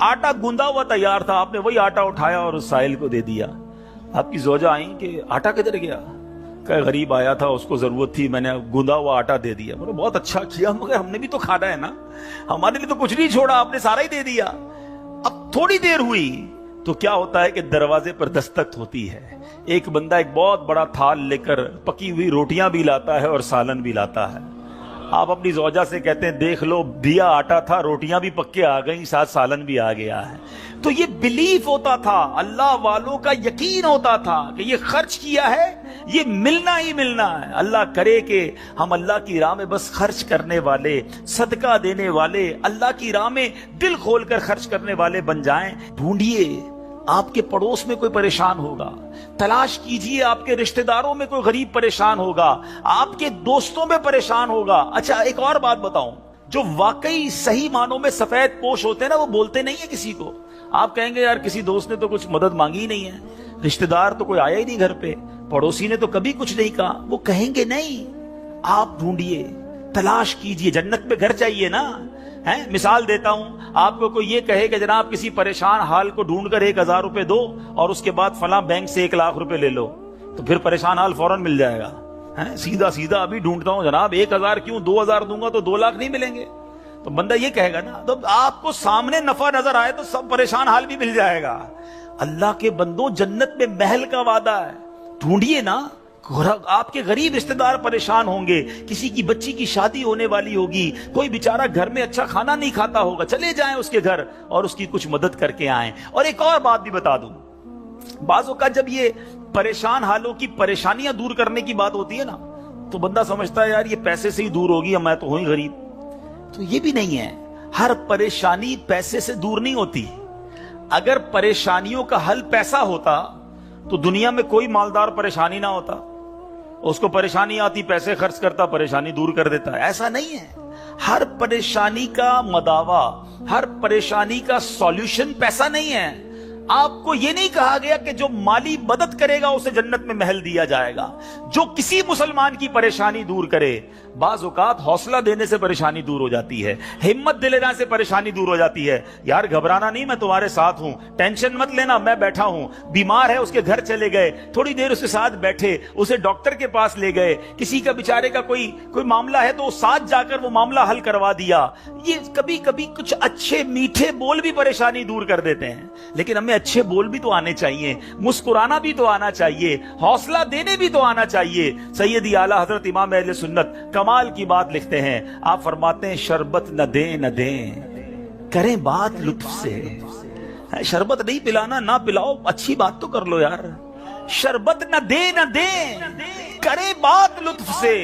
آٹا گوندا ہوا تیار تھا, آپ نے وہی آٹا اٹھایا اور اس سائل کو دے دیا. آپ کی زوجہ آئیں کہ آٹا کدھر گیا؟ کہ غریب آیا تھا, اس کو ضرورت تھی, میں نے گوندا ہوا آٹا دے دیا. بولے بہت اچھا کیا, مگر ہم نے بھی تو کھانا ہے نا, ہمارے لیے تو کچھ نہیں چھوڑا, آپ نے سارا ہی دے دیا. اب تھوڑی دیر ہوئی تو کیا ہوتا ہے کہ دروازے پر دستک ہوتی ہے. ایک بندہ ایک بہت بڑا تھال لے کر پکی ہوئی روٹیاں بھی لاتا ہے اور سالن بھی لاتا ہے. آپ اپنی زوجہ سے کہتے ہیں دیکھ لو, دیا آٹا تھا, روٹیاں بھی پکے آ گئیں, ساتھ سالن بھی آ گیا ہے. تو یہ بلیف ہوتا تھا, اللہ والوں کا یقین ہوتا تھا کہ یہ خرچ کیا ہے, یہ ملنا ہی ملنا ہے. اللہ کرے کہ ہم اللہ کی راہ میں بس خرچ کرنے والے, صدقہ دینے والے, اللہ کی راہ میں دل کھول کر خرچ کرنے والے بن جائیں. ڈھونڈیے آپ کے پڑوس میں کوئی پریشان ہوگا, تلاش کیجئے آپ کے رشتہ داروں میں کوئی غریب پریشان ہوگا, آپ کے دوستوں میں پریشان ہوگا. اچھا ایک اور بات بتاؤں, جو واقعی صحیح معنوں میں سفید پوش ہوتے ہیں نا, وہ بولتے نہیں ہیں کسی کو. آپ کہیں گے یار کسی دوست نے تو کچھ مدد مانگی ہی نہیں ہے, رشتہ دار تو کوئی آیا ہی نہیں گھر پہ, پڑوسی نے تو کبھی کچھ نہیں کہا. وہ کہیں گے نہیں. آپ ڈھونڈیے, تلاش کیجئے, جنت میں گھر چاہیے نا. مثال دیتا ہوں, آپ کو کوئی یہ کہے کہ جناب کسی پریشان حال کو ڈھونڈ کر 1000 روپے دو اور اس کے بعد فلاں بینک سے 1 لاکھ روپے لے لو, تو پھر پریشان حال فوراً مل جائے گا. سیدھا سیدھا ابھی ڈھونڈتا ہوں جناب 1000 کیوں, 2000 دوں گا تو 2 لاکھ نہیں ملیں گے, تو بندہ یہ کہے گا نا. تو آپ کو سامنے نفع نظر آئے تو سب پریشان حال بھی مل جائے گا. اللہ کے بندوں, جنت میں محل کا وعدہ ہے, ڈھونڈیے نا. آپ کے غریب رشتہ دار پریشان ہوں گے, کسی کی بچی کی شادی ہونے والی ہوگی, کوئی بیچارہ گھر میں اچھا کھانا نہیں کھاتا ہوگا, چلے جائیں اس کے گھر اور اس کی کچھ مدد کر کے آئیں. اور ایک اور بات بھی بتا دوں, بعض اوقات جب یہ پریشان حالوں کی پریشانیاں دور کرنے کی بات ہوتی ہے نا, تو بندہ سمجھتا ہے یار یہ پیسے سے ہی دور ہوگی, میں تو ہوں ہی غریب. تو یہ بھی نہیں ہے, ہر پریشانی پیسے سے دور نہیں ہوتی. اگر پریشانیوں کا حل پیسہ ہوتا تو دنیا میں کوئی مالدار پریشانی نہ ہوتا. اس کو پریشانی آتی, پیسے خرچ کرتا, پریشانی دور کر دیتا. ایسا نہیں ہے. ہر پریشانی کا مداوا, ہر پریشانی کا سولوشن پیسہ نہیں ہے. آپ کو یہ نہیں کہا گیا کہ جو مالی مدد کرے گا اسے جنت میں محل دیا جائے گا. جو کسی مسلمان کی پریشانی دور کرے, بعض اوقات حوصلہ دینے سے پریشانی دور ہو جاتی ہے, ہمت دلانے سے پریشانی دور ہو جاتی ہے. یار گھبرانا نہیں, میں تمہارے ساتھ ہوں, ٹینشن مت لینا, میں بیٹھا ہوں. بیمار ہے, اس کے گھر چلے گئے, تھوڑی دیر اس کے ساتھ بیٹھے, اسے ڈاکٹر کے پاس لے گئے. کسی کا بیچارے کا کوئی معاملہ ہے تو ساتھ جا کر وہ معاملہ حل کروا دیا. یہ کبھی کبھی کچھ اچھے میٹھے بول بھی پریشانی دور کر دیتے ہیں. لیکن ہمیں اچھے بول بھی تو آنے چاہیے, مسکرانا بھی تو آنا چاہیے, حوصلہ دینے بھی تو آنا چاہیے. سیدی اعلیٰ حضرت امام اہل سنت کمال کی بات لکھتے ہیں. آپ فرماتے ہیں شربت نہ دیں نہ دیں, کریں بات لطف سے. شربت نہیں پلانا, نہ پلاؤ, اچھی بات تو کر لو یار. شربت نہ دیں نہ دیں, کریں بات لطف سے.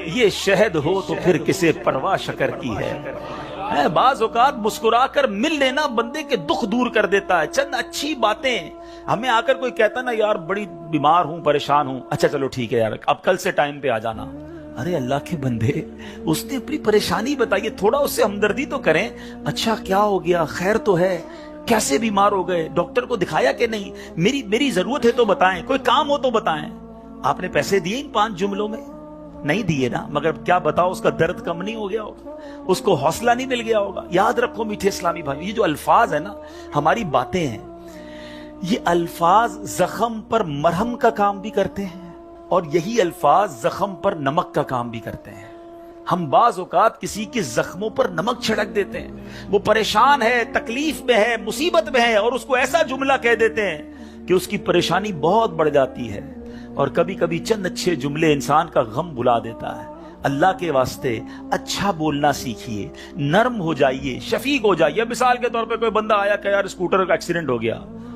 یہ شہد ہو تو پھر کسے پرواہ شکر کی ہے. بعض اوقات مسکرا کر مل لینا بندے کے دکھ دور کر دیتا ہے. چند اچھی باتیں. ہمیں آ کر کوئی کہتا نا یار بڑی بیمار ہوں, پریشان ہوں, اچھا چلو ٹھیک ہے یار, اب کل سے ٹائم پہ آ جانا. ارے اللہ کے بندے, اس نے اپنی پریشانی بتائی, تھوڑا اس سے ہمدردی تو کریں. اچھا کیا ہو گیا, خیر تو ہے, کیسے بیمار ہو گئے, ڈاکٹر کو دکھایا کہ نہیں, میری ضرورت ہے تو بتائیں, کوئی کام ہو تو بتائیں. آپ نے پیسے دیے ان 5 جملوں میں؟ نہیں دیے نا, مگر کیا بتاؤ اس کا درد کم نہیں ہو گیا ہوگا, اس کو حوصلہ نہیں مل گیا ہوگا. یاد رکھو میٹھے اسلامی بھائی, یہ جو الفاظ ہیں نا, ہماری باتیں ہیں, یہ الفاظ زخم پر مرہم کا کام بھی کرتے ہیں, اور یہی الفاظ زخم پر نمک کا کام بھی کرتے ہیں. ہم بعض اوقات کسی کے زخموں پر نمک چھڑک دیتے ہیں, وہ پریشان ہے, تکلیف میں ہے, مصیبت میں ہے, اور اس کو ایسا جملہ کہہ دیتے ہیں کہ اس کی پریشانی بہت بڑھ جاتی ہے. اور کبھی کبھی چند اچھے جملے انسان کا غم بھلا دیتا ہے. اللہ کے واسطے اچھا بولنا سیکھیے, نرم ہو جائیے, شفیق ہو جائیے. مثال کے طور پہ کوئی بندہ آیا کہ یار اسکوٹر کا ایکسیڈنٹ ہو گیا,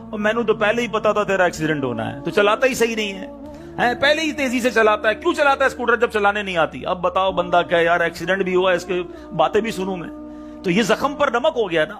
اور میں نے تو پہلے ہی پتا تھا تیرا ایکسیڈنٹ ہونا ہے, تو چلاتا ہی صحیح نہیں ہے, پہلے ہی تیزی سے چلاتا ہے. کیوں چلاتا ہے اسکوٹر جب چلانے نہیں آتی؟ اب بتاؤ بندہ کہ یار ایکسیڈنٹ بھی ہوا, اس کے باتیں بھی سنوں میں, تو یہ زخم پر نمک ہو گیا نا.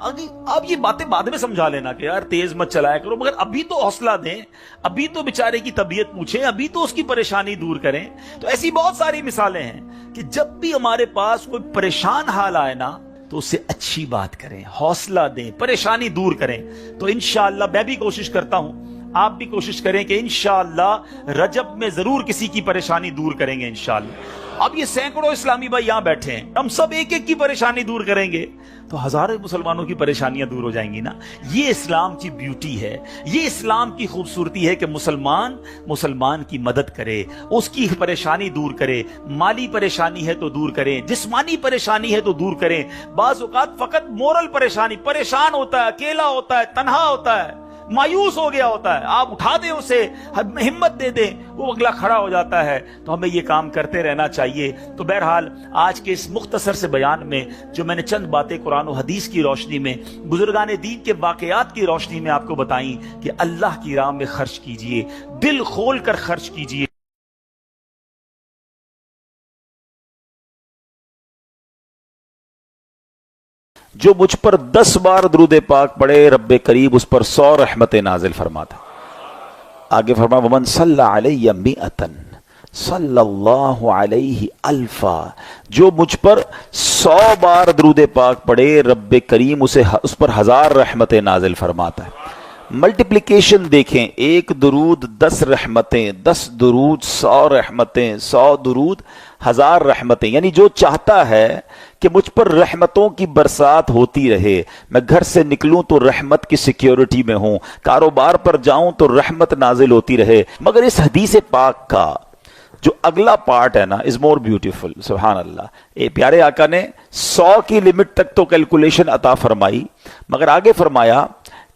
آپ یہ باتیں بعد میں سمجھا لینا کہ یار تیز مت چلایا کرو، مگر ابھی تو حوصلہ دیں، ابھی تو بیچارے کی طبیعت پوچھیں، ابھی تو اس کی پریشانی دور کریں. تو ایسی بہت ساری مثالیں ہیں کہ جب بھی ہمارے پاس کوئی پریشان حال آئے نا تو اس سے اچھی بات کریں، حوصلہ دیں، پریشانی دور کریں. تو انشاءاللہ میں بھی کوشش کرتا ہوں، آپ بھی کوشش کریں کہ انشاءاللہ رجب میں ضرور کسی کی پریشانی دور کریں گے انشاءاللہ. اب یہ سینکڑوں اسلامی بھائی یہاں بیٹھے ہیں، ہم سب ایک ایک کی پریشانی دور کریں گے تو ہزاروں مسلمانوں کی پریشانیاں دور ہو جائیں گی نا. یہ اسلام کی بیوٹی ہے، یہ اسلام کی خوبصورتی ہے کہ مسلمان کی مدد کرے، اس کی پریشانی دور کرے. مالی پریشانی ہے تو دور کریں، جسمانی پریشانی ہے تو دور کریں. بعض اوقات فقط مورل پریشان ہوتا ہے، اکیلا ہوتا ہے، تنہا ہوتا ہے، مایوس ہو گیا ہوتا ہے، آپ اٹھا دیں اسے، ہمت دے دیں، وہ اگلا کھڑا ہو جاتا ہے. تو ہمیں یہ کام کرتے رہنا چاہیے. تو بہرحال آج کے اس مختصر سے بیان میں جو میں نے چند باتیں قرآن و حدیث کی روشنی میں، بزرگان دین کے واقعات کی روشنی میں آپ کو بتائیں کہ اللہ کی راہ میں خرچ کیجئے، دل کھول کر خرچ کیجئے. جو مجھ پر 10 بار درود پاک پڑھے رب کریم اس پر 100 رحمتیں نازل فرماتا. آگے فرمایا ومن صلی علیہ مئتا صلی اللہ علیہ الفا، جو مجھ پر 100 بار درود پاک پڑھے رب کریم اس پر 1000 رحمتیں نازل فرماتا ہے. ملٹیپلیکیشن دیکھیں، 1 درود 10 رحمتیں، 10 درود 100 رحمتیں، 100 درود 1000 رحمتیں. یعنی جو چاہتا ہے کہ مجھ پر رحمتوں کی برسات ہوتی رہے، میں گھر سے نکلوں تو رحمت کی سیکیورٹی میں ہوں، کاروبار پر جاؤں تو رحمت نازل ہوتی رہے. مگر اس حدیث پاک کا جو اگلا پارٹ ہے نا از مور بیوٹیفل. سبحان اللہ. پیارے آقا نے 100 کی لمٹ تک تو کیلکولیشن عطا فرمائی، مگر آگے فرمایا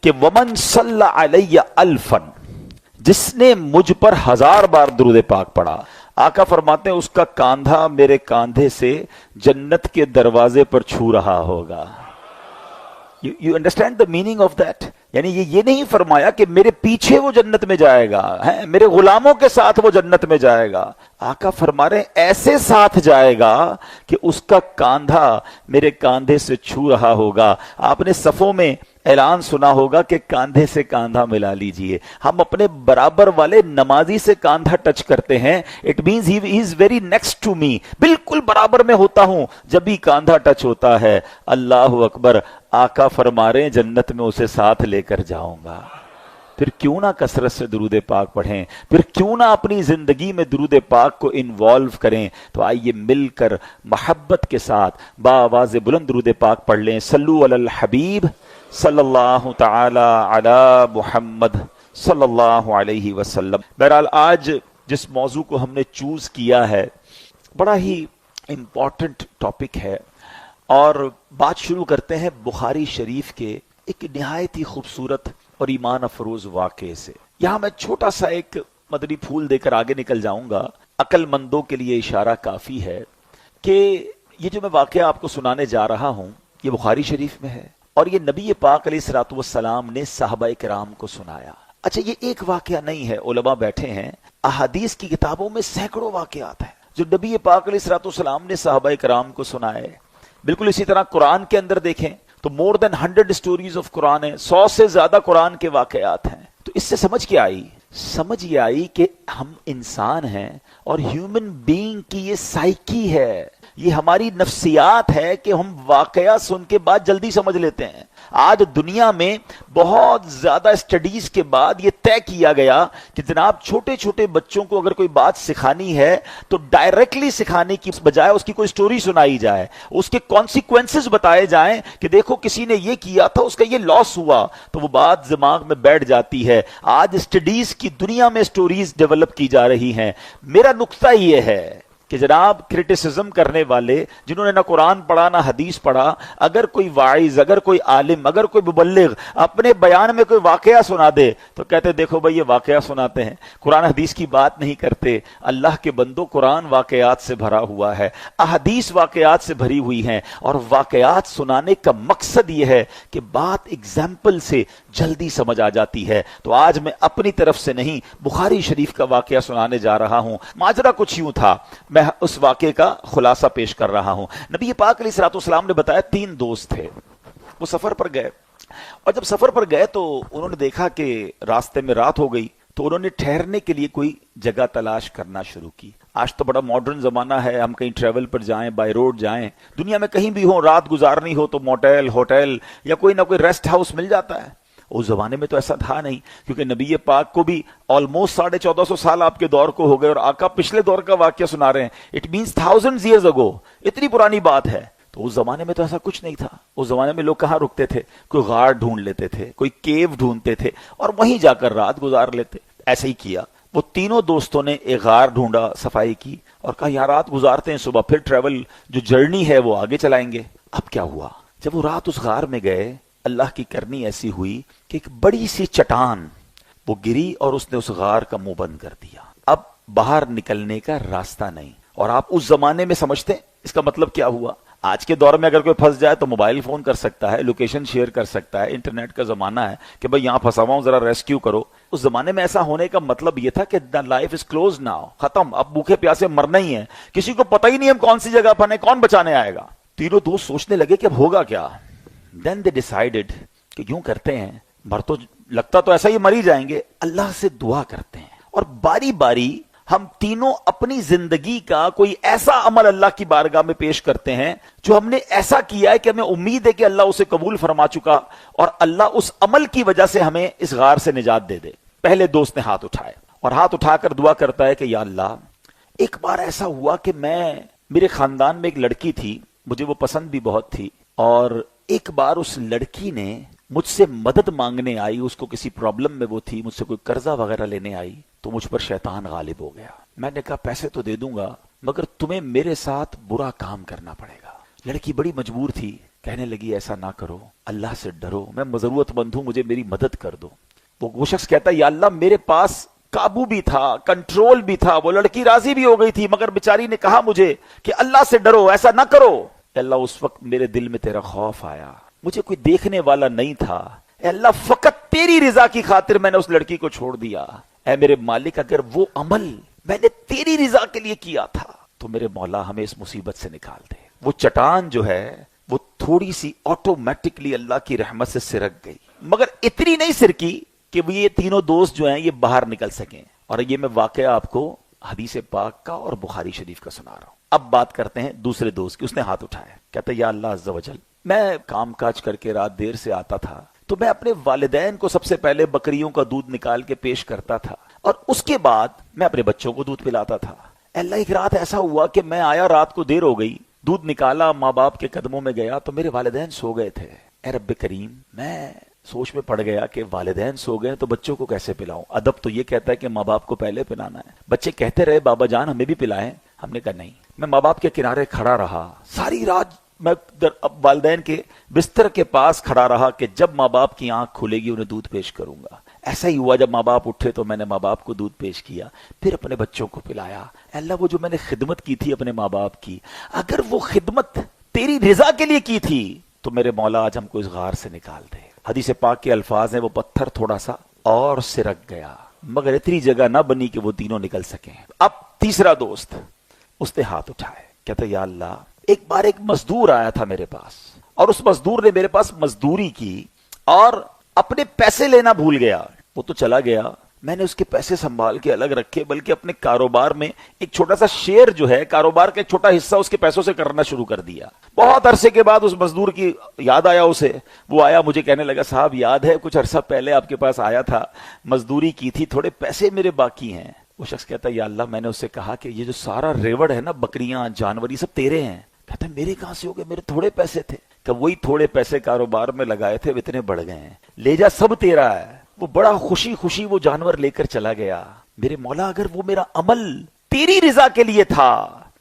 کہ ومن صلی علیہ الفن، جس نے مجھ پر 1000 بار درود پاک پڑھا. آقا فرماتے ہیں اس کا کاندھا میرے کاندھے سے جنت کے دروازے پر چھو رہا ہوگا. You understand the meaning of that؟ یعنی یہ نہیں فرمایا کہ میرے پیچھے وہ جنت میں جائے گا، میرے غلاموں کے ساتھ وہ جنت میں جائے گا. آقا فرما رہے ہیں ایسے ساتھ جائے گا کہ اس کا کاندھا میرے کاندھے سے چھو رہا ہوگا. آپ نے صفوں میں اعلان سنا ہوگا کہ کاندھے سے کاندھا ملا لیجئے. ہم اپنے برابر والے نمازی سے کاندھا ٹچ کرتے ہیں، it means he is very next to me, بالکل برابر میں ہوتا ہوں. جب بھی کاندھا ٹچ ہوتا ہے اللہ اکبر، آقا فرما رہے ہیں جنت میں اسے ساتھ لے کر جاؤں گا. پھر کیوں نہ کثرت سے درود پاک پڑھیں، پھر کیوں نہ اپنی زندگی میں درود پاک کو انوالو کریں. تو آئیے مل کر محبت کے ساتھ بآواز بلند درود پاک پڑھ لیں. صلو علی الحبیب صلی اللہ تعالی علی محمد صلی اللہ علیہ وسلم. بہرحال آج جس موضوع کو ہم نے چوز کیا ہے بڑا ہی امپورٹنٹ ٹاپک ہے، اور بات شروع کرتے ہیں بخاری شریف کے ایک نہایت ہی خوبصورت اور ایمان افروز واقعے سے. یہاں میں چھوٹا سا ایک مدنی پھول دے کر آگے نکل جاؤں گا. عقل مندوں کے لیے اشارہ کافی ہے کہ یہ جو میں واقعہ آپ کو سنانے جا رہا ہوں یہ بخاری شریف میں ہے، اور یہ نبی پاک علیہ الصلوۃ والسلام نے صحابہ کرام کو سنایا. اچھا یہ ایک واقعہ نہیں ہے، علماء بیٹھے ہیں، احادیث کی کتابوں میں سینکڑوں واقعات ہیں جو نبی پاک علیہ الصلوۃ والسلام نے صحابہ کرام کو سنائے. بالکل اسی طرح قرآن کے اندر دیکھیں تو مور دین 100 سٹوریز آف قرآن ہے، 100 سے زیادہ قرآن کے واقعات ہیں. تو اس سے سمجھ کیا آئی؟ سمجھ یہ آئی کہ ہم انسان ہیں اور ہیومن بینگ کی یہ سائیکی ہے، یہ ہماری نفسیات ہے کہ ہم واقعہ سن کے بعد جلدی سمجھ لیتے ہیں. آج دنیا میں بہت زیادہ اسٹڈیز کے بعد یہ طے کیا گیا کہ جناب چھوٹے چھوٹے بچوں کو اگر کوئی بات سکھانی ہے تو ڈائریکٹلی سکھانے کی بجائے اس کی کوئی سٹوری سنائی جائے، اس کے کانسیکوینسز بتائے جائیں کہ دیکھو کسی نے یہ کیا تھا، اس کا یہ لاس ہوا، تو وہ بات دماغ میں بیٹھ جاتی ہے. آج اسٹڈیز کی دنیا میں سٹوریز ڈیولپ کی جا رہی ہیں. میرا نقطہ یہ ہے کہ جناب کرٹیسزم کرنے والے جنہوں نے نہ قرآن پڑھا نہ حدیث پڑھا، اگر کوئی واعظ، اگر کوئی عالم، اگر کوئی مبلغ اپنے بیان میں کوئی واقعہ سنا دے تو کہتے دیکھو بھائی یہ واقعہ سناتے ہیں، قرآن حدیث کی بات نہیں کرتے. اللہ کے بندوں، قرآن واقعات سے بھرا ہوا ہے، احادیث واقعات سے بھری ہوئی ہیں، اور واقعات سنانے کا مقصد یہ ہے کہ بات ایگزامپل سے جلدی سمجھ آ جاتی ہے. تو آج میں اپنی طرف سے نہیں، بخاری شریف کا واقعہ سنانے جا رہا ہوں. ماجرا کچھ یوں تھا، میں اس واقعے کا خلاصہ پیش کر رہا ہوں. نبی پاک علیہ الصلوۃ والسلام نے بتایا 3 دوست تھے, وہ سفر پر گئے, اور جب سفر پر گئے تو انہوں نے دیکھا کہ راستے میں رات ہو گئی, تو انہوں نے ٹھہرنے کے لیے کوئی جگہ تلاش کرنا شروع کی. آج تو بڑا ماڈرن زمانہ ہے, ہم کہیں ٹریول پر جائیں, بائی روڈ جائیں, دنیا میں کہیں بھی ہو, رات گزارنی ہو تو موٹیل, ہوٹل یا کوئی نہ کوئی ریسٹ ہاؤس مل جاتا ہے. اس زمانے میں تو ایسا تھا نہیں, کیونکہ نبی پاک کو بھی آلموسٹ 1450 سال آپ کے دور کو ہو گئے, اور آقا پچھلے دور کا واقعہ سنا رہے ہیں. It means thousands years ago, اتنی پرانی بات ہے. تو اس زمانے میں تو ایسا کچھ نہیں تھا. اس زمانے میں لوگ کہاں رکتے تھے؟ کوئی غار ڈھونڈ لیتے تھے, کوئی کیو ڈھونڈتے تھے, اور وہیں جا کر رات گزار لیتے. ایسا ہی کیا وہ تینوں دوستوں نے. ایک غار ڈھونڈا, صفائی کی, اور کہا یہاں رات گزارتے ہیں, صبح پھر ٹریول جو جرنی ہے وہ آگے چلائیں گے. اب کیا ہوا, جب وہ رات اس غار میں گئے, اللہ کی کرنی ایسی ہوئی کہ ایک بڑی سی چٹان وہ گری اور اس نے اس غار کا منہ بند کر دیا. اب باہر نکلنے کا راستہ نہیں. اور آپ اس زمانے میں سمجھتے ہیں اس کا مطلب کیا ہوا؟ آج کے دور میں اگر کوئی پھنس جائے تو موبائل فون کر سکتا ہے, لوکیشن شیئر کر سکتا ہے, انٹرنیٹ کا زمانہ ہے کہ بھئی یہاں پھنسا ہوا ہوں, ذرا ریسکیو کرو. اس زمانے میں ایسا ہونے کا مطلب یہ تھا کہ the life is close now, ختم, اب بھوکے پیاسے مرنا ہی ہے. کسی کو پتہ ہی نہیں ہم کون سی جگہ پھنسے, کون بچانے آئے گا. تینوں دوست سوچنے لگے کہ اب ہوگا کیا. دین دے ڈیسائیڈڈ کہ یوں کرتے ہیں, مر تو لگتا تو ایسا ہی مر ہی جائیں گے, اللہ سے دعا کرتے ہیں, اور باری باری ہم تینوں اپنی زندگی کا کوئی ایسا عمل اللہ کی بارگاہ میں پیش کرتے ہیں جو ہم نے ایسا کیا ہے کہ ہمیں امید ہے کہ اللہ اسے قبول فرما چکا, اور اللہ اس عمل کی وجہ سے ہمیں اس غار سے نجات دے دے. پہلے دوست نے ہاتھ اٹھائے, اور ہاتھ اٹھا کر دعا کرتا ہے کہ یا اللہ, ایک بار ایسا ہوا کہ میرے خاندان میں ایک لڑکی تھی, مجھے وہ پسند بھی بہت تھی, اور ایک بار اس لڑکی نے مجھ سے مدد مانگنے آئی, اس کو کسی پرابلم میں وہ تھی, مجھ سے کوئی قرضہ وغیرہ لینے آئی, تو مجھ پر شیطان غالب ہو گیا. میں نے کہا پیسے تو دے دوں گا, مگر تمہیں میرے ساتھ برا کام کرنا پڑے گا. لڑکی بڑی مجبور تھی, کہنے لگی ایسا نہ کرو, اللہ سے ڈرو, میں ضرورت مند ہوں, مجھے میری مدد کر دو. وہ شخص کہتا ہے یا اللہ, میرے پاس قابو بھی تھا, کنٹرول بھی تھا, وہ لڑکی راضی بھی ہو گئی تھی, مگر بیچاری نے کہا مجھے کہ اللہ سے ڈرو, ایسا نہ کرو. اللہ, اس وقت میرے دل میں تیرا خوف آیا, مجھے کوئی دیکھنے والا نہیں تھا. اے اللہ, فقط تیری رضا کی خاطر میں نے اس لڑکی کو چھوڑ دیا. اے میرے مالک, اگر وہ عمل میں نے تیری رضا کے لیے کیا تھا تو میرے مولا ہمیں اس مصیبت سے نکال دے. وہ چٹان جو ہے وہ تھوڑی سی آٹومیٹکلی اللہ کی رحمت سے سرک گئی, مگر اتنی نہیں سرکی کہ وہ یہ تینوں دوست جو ہیں یہ باہر نکل سکیں. اور یہ میں واقعہ آپ کو حدیث پاک کا اور بخاری شریف کا سنا رہا ہوں. اب بات کرتے ہیں دوسرے دوست کی. اس نے ہاتھ اٹھایا, کہتا ہے یا اللہ عز و جل, میں کام کاج کر کے رات دیر سے آتا تھا, تو میں اپنے والدین کو سب سے پہلے بکریوں کا دودھ نکال کے پیش کرتا تھا, اور اس کے بعد میں اپنے بچوں کو دودھ پلاتا تھا. اللہ, ایک رات ایسا ہوا کہ میں آیا, رات کو دیر ہو گئی, دودھ نکالا, ماں باپ کے قدموں میں گیا تو میرے والدین سو گئے تھے. اے رب کریم, میں سوچ میں پڑ گیا کہ والدین سو گئے تو بچوں کو کیسے پلاؤں. ادب تو یہ کہتا ہے کہ ماں باپ کو پہلے پلانا ہے. بچے کہتے رہے بابا جان ہمیں بھی پلائیں. ہم نے کہا نہیں. میں ماں باپ کے کنارے کھڑا رہا ساری رات, میں والدین کے بستر کے پاس کھڑا رہا کہ جب ماں باپ کی آنکھ کھلے گی انہیں دودھ پیش کروں گا. ایسا ہی ہوا, جب ماں باپ اٹھے تو میں نے ماں باپ کو دودھ پیش کیا, پھر اپنے بچوں کو پلایا. اللہ, وہ جو میں نے خدمت کی تھی اپنے ماں باپ کی, اگر وہ خدمت تیری رضا کے لیے کی تھی تو میرے مولا آج ہم کو اس غار سے نکال دے. حدیث پاک کے الفاظ ہیں, وہ پتھر تھوڑا سا اور سرک گیا, مگر اتنی جگہ نہ بنی کہ وہ تینوں نکل سکیں. اب تیسرا دوست, اس نے ہاتھ اٹھائے, کہتا یا اللہ, ایک بار ایک مزدور آیا تھا میرے پاس, اور اس مزدور نے میرے پاس مزدوری کی اور اپنے پیسے لینا بھول گیا. وہ تو چلا گیا, میں نے اس کے پیسے سنبھال کے الگ رکھے, بلکہ اپنے کاروبار میں ایک چھوٹا سا شیئر جو ہے, کاروبار کا ایک چھوٹا حصہ اس کے پیسوں سے کرنا شروع کر دیا. بہت عرصے کے بعد اس مزدور کی یاد آیا اسے, وہ آیا مجھے کہنے لگا صاحب یاد ہے کچھ عرصہ پہلے آپ کے پاس آیا تھا, مزدوری کی تھی, تھوڑے پیسے میرے باقی ہیں. وہ شخص کہتا ہے یا اللہ, میں نے اس سے کہا کہ یہ جو سارا ریوڑ ہے نا, بکریاں, جانور, یہ سب تیرے ہیں. کہتا ہے میرے کہاں سے ہو گئے, میرے تھوڑے پیسے تھے. کہ وہی تھوڑے پیسے کاروبار میں لگائے تھے, وہ اتنے بڑھ گئے ہیں, لے جا, سب تیرا ہے. وہ بڑا خوشی خوشی وہ جانور لے کر چلا گیا. میرے مولا, اگر وہ میرا عمل تیری رضا کے لیے تھا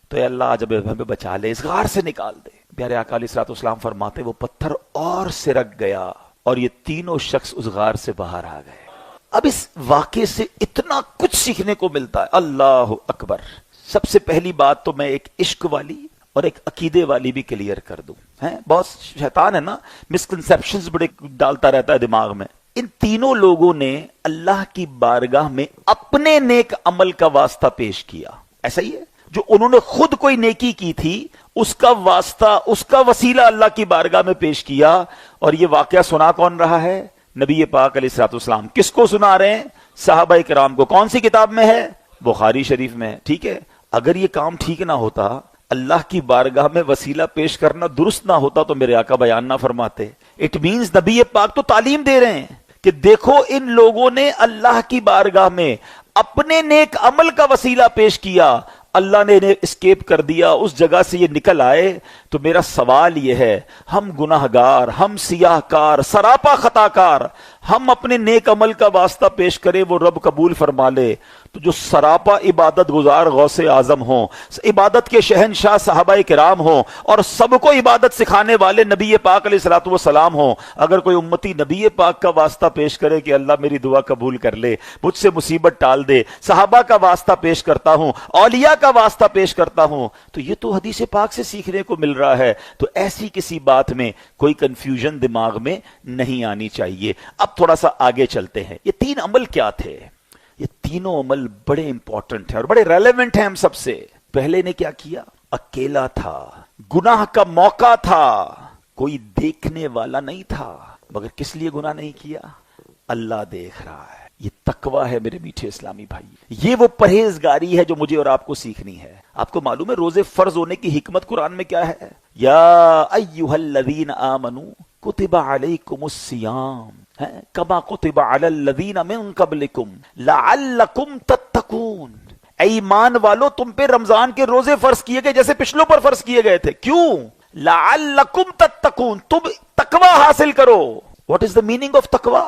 تو اے اللہ جب ہمیں بچا لے, اس غار سے نکال دے. پیارے آقا علیہ الصلوۃ والسلام فرماتے وہ پتھر اور سرک گیا, اور یہ تینوں شخص اس غار سے باہر آ گئے. اب اس واقعے سے اتنا کچھ سیکھنے کو ملتا ہے, اللہ اکبر. سب سے پہلی بات تو میں ایک عشق والی اور ایک عقیدے والی بھی کلیئر کر دوں. بہت شیطان ہے نا, مسکنسیپشنز بڑے ڈالتا رہتا ہے دماغ میں. ان تینوں لوگوں نے اللہ کی بارگاہ میں اپنے نیک عمل کا واسطہ پیش کیا. ایسا ہی ہے, جو انہوں نے خود کوئی نیکی کی تھی اس کا واسطہ، اس کا وسیلہ اللہ کی بارگاہ میں پیش کیا. اور یہ واقعہ سنا کون رہا ہے؟ نبی پاک علیہ الصلوۃ والسلام. کس کو سنا رہے ہیں؟ صحابہ کرام کو. کون سی کتاب میں ہے؟ بخاری شریف میں. ٹھیک ہے، اگر یہ کام ٹھیک نہ ہوتا، اللہ کی بارگاہ میں وسیلہ پیش کرنا درست نہ ہوتا، تو میرے آقا بیان نہ فرماتے. اٹ مینز نبی پاک تو تعلیم دے رہے ہیں کہ دیکھو ان لوگوں نے اللہ کی بارگاہ میں اپنے نیک عمل کا وسیلہ پیش کیا، اللہ نے انہیں اسکیپ کر دیا، اس جگہ سے یہ نکل آئے. تو میرا سوال یہ ہے، ہم گناہگار، ہم سیاہ کار، سراپا خطا کار، ہم اپنے نیک عمل کا واسطہ پیش کریں، وہ رب قبول فرما لے. تو جو سراپا عبادت گزار غوث اعظم ہوں، عبادت کے شہنشاہ صحابہ کرام ہوں، اور سب کو عبادت سکھانے والے نبی پاک علیہ الصلوۃ والسلام ہوں، اگر کوئی امتی نبی پاک کا واسطہ پیش کرے کہ اللہ میری دعا قبول کر لے، مجھ سے مصیبت ٹال دے، صحابہ کا واسطہ پیش کرتا ہوں، اولیاء کا واسطہ پیش کرتا ہوں، تو یہ تو حدیث پاک سے سیکھنے کو مل رہا ہے. تو ایسی کسی بات میں کوئی کنفیوژن دماغ میں نہیں آنی چاہیے. اب تھوڑا سا آگے چلتے ہیں. یہ 3 عمل کیا تھے؟ یہ تینوں عمل بڑے امپورٹنٹ ہیں اور بڑے ریلیونٹ ہیں ہم سب سے. پہلے نے کیا کیا؟ اکیلا تھا، گناہ کا موقع تھا، کوئی دیکھنے والا نہیں تھا. مگر کس لیے گناہ نہیں کیا؟ اللہ دیکھ رہا ہے. یہ تقویٰ ہے میرے میٹھے اسلامی بھائی. یہ وہ پرہیزگاری ہے جو مجھے اور آپ کو سیکھنی ہے. آپ کو معلوم ہے روزے فرض ہونے کی حکمت قرآن میں کیا ہے؟ یا ایھا الذین آمنوا کتب علیکم الصیام کما کتب علی الذین من قبلکم لعلکم تتقون. اے ایمان والو، تم پہ رمضان کے روزے فرض کیے گئے جیسے پچھلوں پر فرض کیے گئے تھے. کیوں؟ لعلکم تتقون، تم تقوی حاصل کرو. What is the meaning of تقوی؟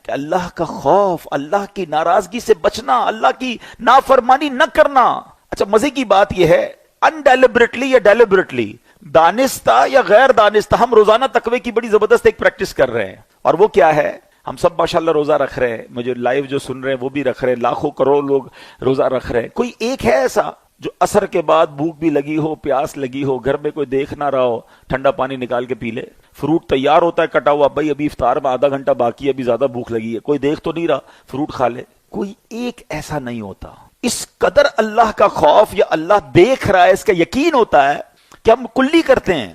کہ اللہ کا خوف، اللہ کی ناراضگی سے بچنا، اللہ کی نافرمانی نہ کرنا. اچھا، مزے کی بات یہ ہے، انڈیلیبریٹلی یا ڈیلیبریٹلی، دانستہ یا غیر دانستہ، ہم روزانہ تقوی کی بڑی زبردست ایک پریکٹس کر رہے ہیں. اور وہ کیا ہے؟ ہم سب ماشاءاللہ روزہ رکھ رہے ہیں، مجھے لائیو جو سن رہے ہیں وہ بھی رکھ رہے ہیں، لاکھوں کروڑ لوگ روزہ رکھ رہے ہیں. کوئی ایک ہے ایسا جو عصر کے بعد بھوک بھی لگی ہو، پیاس لگی ہو، گھر میں کوئی دیکھ نہ رہا ہو، ٹھنڈا پانی نکال کے پی لے؟ فروٹ تیار ہوتا ہے کٹا ہوا، بھائی ابھی افطار میں آدھا گھنٹہ باقی ہے، ابھی زیادہ بھوک لگی ہے، کوئی دیکھ تو نہیں رہا، فروٹ کھا لے. کوئی ایک ایسا نہیں ہوتا. اس قدر اللہ کا خوف یا اللہ دیکھ رہا ہے اس کا یقین ہوتا ہے کہ ہم کلی کرتے ہیں.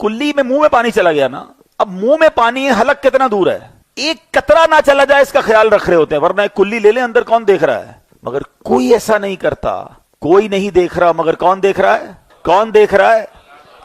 کلی میں منہ میں پانی چلا گیا نا، اب منہ میں پانی ہے، حلق کتنا دور ہے، ایک قطرہ نہ چلا جائے اس کا خیال رکھ رہے ہوتے ہیں، ورنہ ایک کلی لے لیں اندر کون دیکھ رہا ہے. مگر کوئی ایسا نہیں کرتا. کوئی نہیں دیکھ رہا، مگر کون دیکھ رہا ہے؟ کون دیکھ رہا ہے؟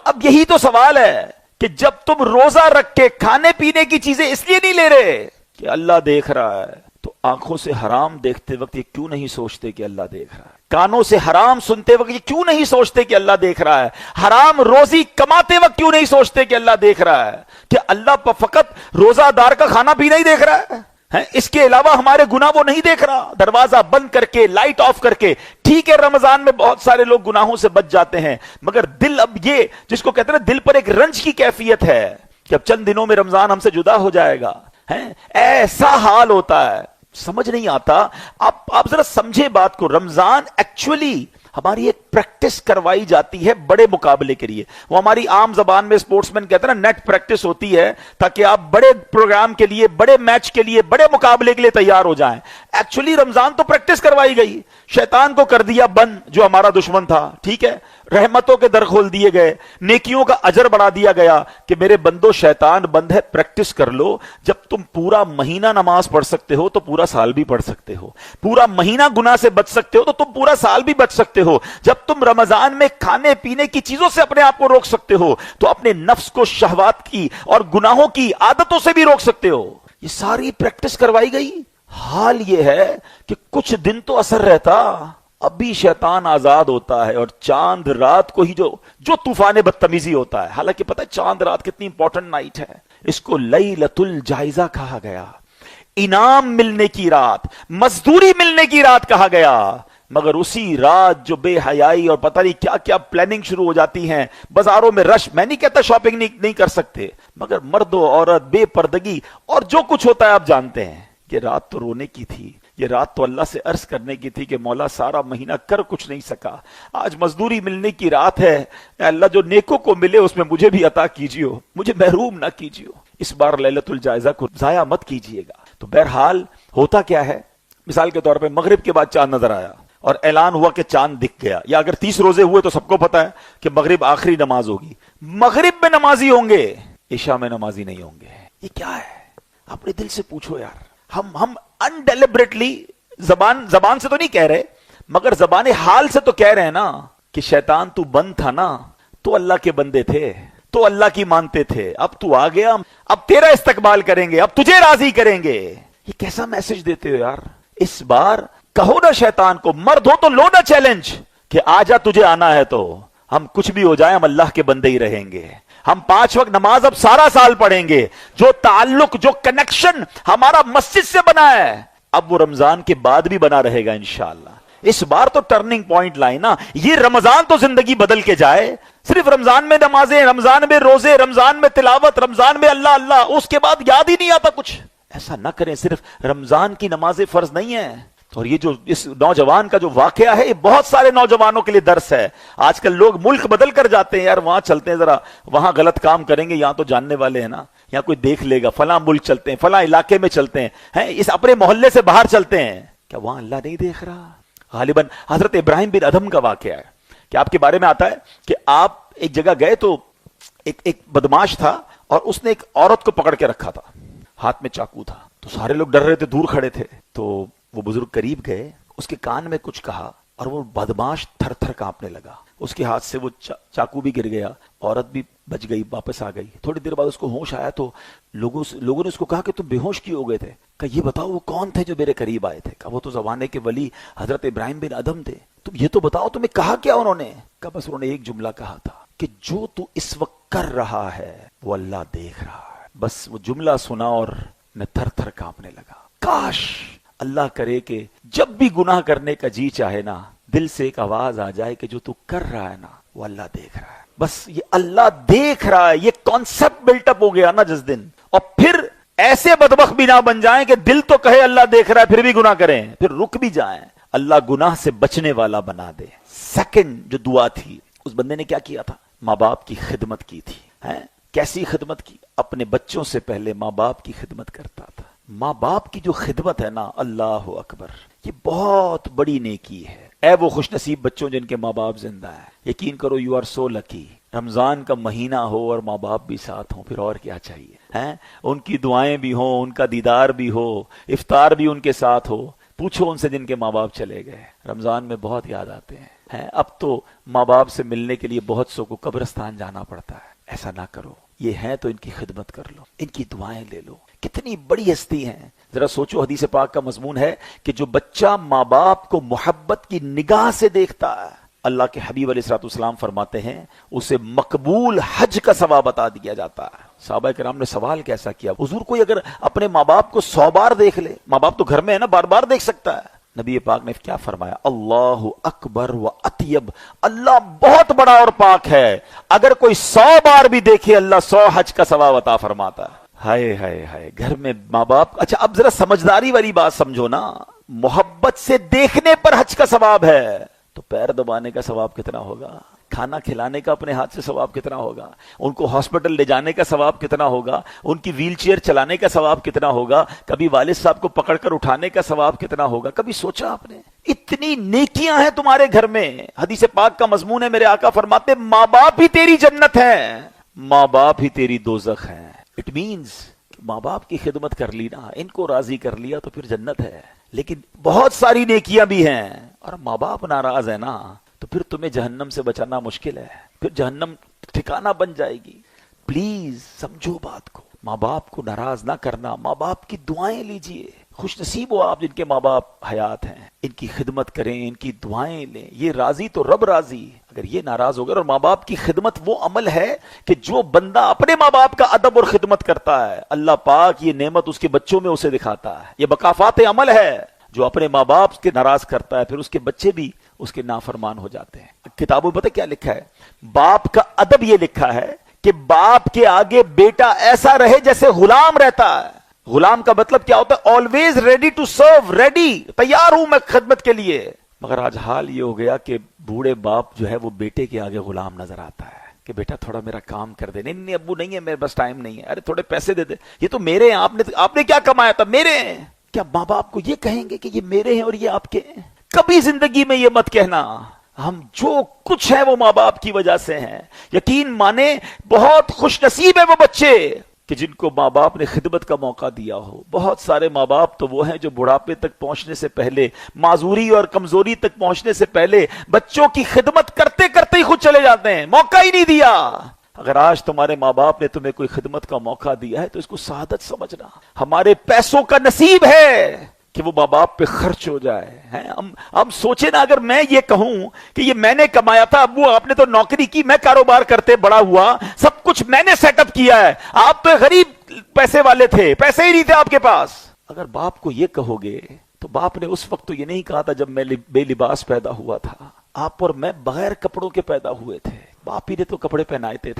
اب یہی تو سوال ہے کہ جب تم روزہ رکھ کے کھانے پینے کی چیزیں اس لیے نہیں لے رہے کہ اللہ دیکھ رہا ہے، تو آنکھوں سے حرام دیکھتے وقت یہ کیوں نہیں سوچتے کہ اللہ دیکھ رہا ہے؟ کانوں سے حرام سنتے وقت یہ کیوں نہیں سوچتے کہ اللہ دیکھ رہا ہے؟ حرام روزی کماتے وقت کیوں نہیں سوچتے کہ اللہ دیکھ رہا ہے؟ کہ اللہ فقط روزہ دار کا کھانا پینا ہی دیکھ رہا ہے، اس کے علاوہ ہمارے گناہ وہ نہیں دیکھ رہا؟ دروازہ بند کر کے، لائٹ آف کر کے. ٹھیک ہے رمضان میں بہت سارے لوگ گناہوں سے بچ جاتے ہیں، مگر دل، اب یہ جس کو کہتے ہیں دل پر ایک رنج کی کیفیت ہے کہ اب چند دنوں میں رمضان ہم سے جدا ہو جائے گا، ایسا حال ہوتا ہے. سمجھ نہیں آتا. آپ ذرا سمجھے بات کو. رمضان ایکچولی ہماری ایک پریکٹس کروائی جاتی ہے بڑے مقابلے کے لیے. وہ ہماری عام زبان میں اسپورٹس مین کہتے ہیں نا، نیٹ پریکٹس ہوتی ہے تاکہ آپ بڑے پروگرام کے لیے، بڑے میچ کے لیے، بڑے مقابلے کے لیے تیار ہو جائیں. ایکچولی رمضان تو پریکٹس کروائی گئی. شیطان کو کر دیا بند جو ہمارا دشمن تھا، ٹھیک ہے، رحمتوں کے در کھول دیے گئے، نیکیوں کا اجر بڑھا دیا گیا کہ میرے بندو شیطان بند ہے، پریکٹس کر لو. جب تم پورا مہینہ نماز پڑھ سکتے ہو تو پورا سال بھی پڑھ سکتے ہو. پورا مہینہ گناہ سے بچ سکتے ہو تو تم پورا سال بھی بچ سکتے ہو. جب تم رمضان میں کھانے پینے کی چیزوں سے اپنے آپ کو روک سکتے ہو تو اپنے نفس کو شہوات کی اور گناہوں کی عادتوں سے بھی روک سکتے ہو. یہ ساری پریکٹس کروائی گئی. حال یہ ہے کہ کچھ دن تو اثر رہتا، ابھی شیطان آزاد ہوتا ہے اور چاند رات کو ہی جو طوفان بدتمیزی ہوتا ہے. حالانکہ پتہ ہے چاند رات کتنی امپورٹنٹ نائٹ ہے. اس کو لیلۃ الجائزہ کہا گیا، انعام ملنے کی رات، مزدوری ملنے کی رات کہا گیا. مگر اسی رات جو بے حیائی اور پتہ نہیں کیا کیا پلاننگ شروع ہو جاتی ہیں، بازاروں میں رش، میں نہیں کہتا شاپنگ نہیں کر سکتے، مگر مرد و عورت، بے پردگی اور جو کچھ ہوتا ہے آپ جانتے ہیں. یہ رات تو رونے کی تھی، یہ رات تو اللہ سے عرض کرنے کی تھی کہ مولا سارا مہینہ کر کچھ نہیں سکا، آج مزدوری ملنے کی رات ہے، اے اللہ جو نیکوں کو ملے اس میں مجھے بھی عطا کیجیو، مجھے محروم نہ کیجیو. اس بار لیلۃ الجائزہ کو ضائع مت کیجیے گا. تو بہرحال ہوتا کیا ہے، مثال کے طور پہ مغرب کے بعد چاند نظر آیا، اور اعلان ہوا کہ چاند دکھ گیا، یا اگر 30 روزے ہوئے تو سب کو پتا ہے کہ مغرب آخری نماز ہوگی، مغرب میں نمازی ہوں گے، عشاء میں نمازی نہیں ہوں گے، یہ کیا ہے؟ اپنے دل سے پوچھو یار. ہم انڈیلیبریٹلی زبان سے تو نہیں کہہ رہے، مگر زبان حال سے تو کہہ رہے ہیں نا کہ شیطان تو بند تھا نا، تو اللہ کے بندے تھے، تو اللہ کی مانتے تھے، اب تو آ گیا، اب تیرا استقبال کریں گے، اب تجھے راضی کریں گے. یہ کیسا میسج دیتے ہو یار؟ اس بار کہو نا شیطان کو، مرد ہو تو لو نا چیلنج کہ آجا تجھے آنا ہے، تو ہم کچھ بھی ہو جائیں ہم اللہ کے بندے ہی رہیں گے، ہم 5 وقت نماز اب سارا سال پڑھیں گے، جو تعلق جو کنیکشن ہمارا مسجد سے بنا ہے اب وہ رمضان کے بعد بھی بنا رہے گا انشاءاللہ. اس بار تو ٹرننگ پوائنٹ لائے نا، یہ رمضان تو زندگی بدل کے جائے. صرف رمضان میں نمازیں، رمضان میں روزے، رمضان میں تلاوت، رمضان میں اللہ اللہ، اس کے بعد یاد ہی نہیں آتا کچھ. ایسا نہ کریں، صرف رمضان کی نمازیں فرض نہیں ہیں. اور یہ جو اس نوجوان کا جو واقعہ ہے، یہ بہت سارے نوجوانوں کے لیے درس ہے. آج کل لوگ ملک بدل کر جاتے ہیں، یار وہاں چلتے ہیں، ذرا وہاں غلط کام کریں گے، یہاں تو جاننے والے ہیں نا، یہاں کوئی دیکھ لے گا، فلاں ملک چلتے ہیں، فلاں علاقے میں چلتے ہیں، اس اپنے محلے سے باہر چلتے ہیں. کیا وہاں اللہ نہیں دیکھ رہا؟ غالباً حضرت ابراہیم بن ادھم کا واقعہ ہے کہ آپ کے بارے میں آتا ہے کہ آپ ایک جگہ گئے تو ایک بدماش تھا اور اس نے ایک عورت کو پکڑ کے رکھا تھا، ہاتھ میں چاقو تھا، تو سارے لوگ ڈر رہے تھے، دور کھڑے تھے. تو وہ بزرگ قریب گئے، اس کے کان میں کچھ کہا اور وہ بدماش تھر تھر کانپنے لگا. اس کے ہاتھ سے وہ چاقو بھی گر گیا، عورت بھی بچ گئی، واپس آ گئی. تھوڑی دیر بعد اس کو ہوش آیا تو لوگوں نے اس کو کہا کہ تم بے ہوش کیوں ہو گئے تھے؟ کہ یہ بتاؤ وہ کون تھے جو میرے قریب آئے تھے؟ کہ وہ تو زمانے کے ولی حضرت ابراہیم بن ادھم تھے. تم یہ تو بتاؤ تمہیں کہا کیا انہوں نے؟ کہ بس انہوں نے ایک جملہ کہا تھا کہ جو تو اس وقت کر رہا ہے وہ اللہ دیکھ رہا ہے. بس وہ جملہ سنا اور میں تھر تھر کانپنے لگا. کاش اللہ کرے کہ جب بھی گناہ کرنے کا جی چاہے نا، دل سے ایک آواز آ جائے کہ جو تو کر رہا ہے نا وہ اللہ دیکھ رہا ہے. بس یہ اللہ دیکھ رہا ہے، یہ کانسیپٹ بلٹ اپ ہو گیا نا جس دن، اور پھر ایسے بدبخت بھی نہ بن جائیں کہ دل تو کہے اللہ دیکھ رہا ہے پھر بھی گناہ کریں، پھر رک بھی جائیں. اللہ گناہ سے بچنے والا بنا دے. سیکنڈ جو دعا تھی، اس بندے نے کیا کیا تھا؟ ماں باپ کی خدمت کی تھی. کیسی خدمت کی؟ اپنے بچوں سے پہلے ماں باپ کی خدمت کرتا تھا. ماں باپ کی جو خدمت ہے نا، اللہ اکبر، یہ بہت بڑی نیکی ہے. اے وہ خوش نصیب بچوں جن کے ماں باپ زندہ ہیں، یقین کرو یو آر سو لکی. رمضان کا مہینہ ہو اور ماں باپ بھی ساتھ ہوں، پھر اور کیا چاہیے؟ ان کی دعائیں بھی ہوں، ان کا دیدار بھی ہو، افطار بھی ان کے ساتھ ہو. پوچھو ان سے جن کے ماں باپ چلے گئے، رمضان میں بہت یاد آتے ہیں. اب تو ماں باپ سے ملنے کے لیے بہت سو کو قبرستان جانا پڑتا ہے. ایسا نہ کرو، یہ ہے تو ان کی خدمت کر لو، ان کی دعائیں لے لو. کتنی بڑی ہستی ہیں. ذرا سوچو، حدیث پاک کا مضمون ہے کہ جو بچہ ماں باپ کو محبت کی نگاہ سے دیکھتا ہے، اللہ کے حبیب علیہ الصلوۃ والسلام فرماتے ہیں اسے مقبول حج کا ثواب عطا دیا جاتا ہے. صحابہ کرام نے سوال کیسا کیا، حضور کوئی اگر اپنے ماں باپ کو 100 بار دیکھ لے، ماں باپ تو گھر میں ہے نا، بار بار دیکھ سکتا ہے. نبی پاک نے کیا فرمایا؟ اللہ اکبر و اطیب، اللہ بہت بڑا اور پاک ہے، اگر کوئی 100 بار بھی دیکھے اللہ 100 حج کا ثواب عطا فرماتا ہے. ہائے ہائے ہائے، گھر میں ماں باپ. اچھا اب ذرا سمجھداری والی بات سمجھو نا، محبت سے دیکھنے پر حج کا ثواب ہے تو پیر دبانے کا ثواب کتنا ہوگا؟ کھانا کھلانے کا اپنے ہاتھ سے ثواب کتنا ہوگا؟ ان کو ہاسپٹل لے جانے کا ثواب کتنا ہوگا؟ ان کی ویل چیئر چلانے کا ثواب کتنا ہوگا؟ کبھی والد صاحب کو پکڑ کر اٹھانے کا ثواب کتنا ہوگا؟ کبھی سوچا آپ نے؟ اتنی نیکیاں ہیں تمہارے گھر میں. حدیث پاک کا مضمون ہے، میرے آقا فرماتے ماں باپ ہی تیری جنت ہے، ماں باپ ہی تیری دوزخ ہے. اٹ مینز ماں باپ کی خدمت کر لی نا، ان کو راضی کر لیا تو پھر جنت ہے. لیکن بہت ساری نیکیاں بھی ہیں اور ماں باپ ناراض ہے نا تو پھر تمہیں جہنم سے بچانا مشکل ہے، پھر جہنم ٹھکانہ بن جائے گی. پلیز سمجھو بات کو، ماں باپ کو ناراض نہ کرنا، ماں باپ کی دعائیں لیجئے. خوش نصیب ہو آپ جن کے ماں باپ حیات ہیں، ان کی خدمت کریں، ان کی دعائیں لیں. یہ راضی تو رب راضی. اگر یہ ناراض ہو گئے، اور ماں باپ کی خدمت وہ عمل ہے کہ جو بندہ اپنے ماں باپ کا ادب اور خدمت کرتا ہے، اللہ پاک یہ نعمت اس کے بچوں میں اسے دکھاتا ہے. یہ مکافات عمل ہے. جو اپنے ماں باپ کے ناراض کرتا ہے پھر اس کے بچے بھی اس کے نافرمان ہو جاتے ہیں. کتابوں میں پتہ کیا لکھا ہے؟ باپ کا ادب یہ لکھا ہے کہ باپ کے آگے بیٹا ایسا رہے جیسے غلام رہتا ہے. غلام کا مطلب کیا ہوتا ہے؟ Always ready to serve, ready, تیار ہوں میں خدمت کے لیے. مگر آج حال یہ ہو گیا کہ بوڑھے باپ جو ہے وہ بیٹے کے آگے غلام نظر آتا ہے کہ بیٹا تھوڑا میرا کام کر دے. نہیں ابو نہیں ہے، میرے بس ٹائم نہیں ہے. ارے تھوڑے پیسے دے دے، یہ تو میرے ہیں، آپ نے کیا کمایا تھا؟ میرے ہیں. کیا ماں باپ کو یہ کہیں گے کہ یہ میرے ہیں اور یہ آپ کے ہیں؟ کبھی زندگی میں یہ مت کہنا ہم جو کچھ ہے وہ ماں باپ کی وجہ سے ہیں. یقین مانے بہت خوش نصیب ہے وہ بچے کہ جن کو ماں باپ نے خدمت کا موقع دیا ہو. بہت سارے ماں باپ تو وہ ہیں جو بڑھاپے تک پہنچنے سے پہلے، معذوری اور کمزوری تک پہنچنے سے پہلے بچوں کی خدمت کرتے کرتے ہی خود چلے جاتے ہیں، موقع ہی نہیں دیا. اگر آج تمہارے ماں باپ نے تمہیں کوئی خدمت کا موقع دیا ہے تو اس کو سعادت سمجھنا. ہمارے پیسوں کا نصیب ہے کہ وہ ماں باپ پہ خرچ ہو جائے. ہم سوچے نا، اگر میں یہ کہوں کہ یہ میں نے کمایا تھا، ابو آپ نے تو نوکری کی، میں کاروبار کرتے بڑا ہوا، سب کچھ میں نے سیٹ اپ کیا ہے، آپ تو غریب پیسے والے تھے، پیسے ہی نہیں تھے آپ کے پاس. اگر باپ کو یہ کہو گے تو باپ نے اس وقت تو یہ نہیں کہا تھا جب میں بے لباس پیدا ہوا تھا، آپ اور میں بغیر کپڑوں کے پیدا ہوئے تھے، باپ ہی نے تو کپڑے پہنائے تھے،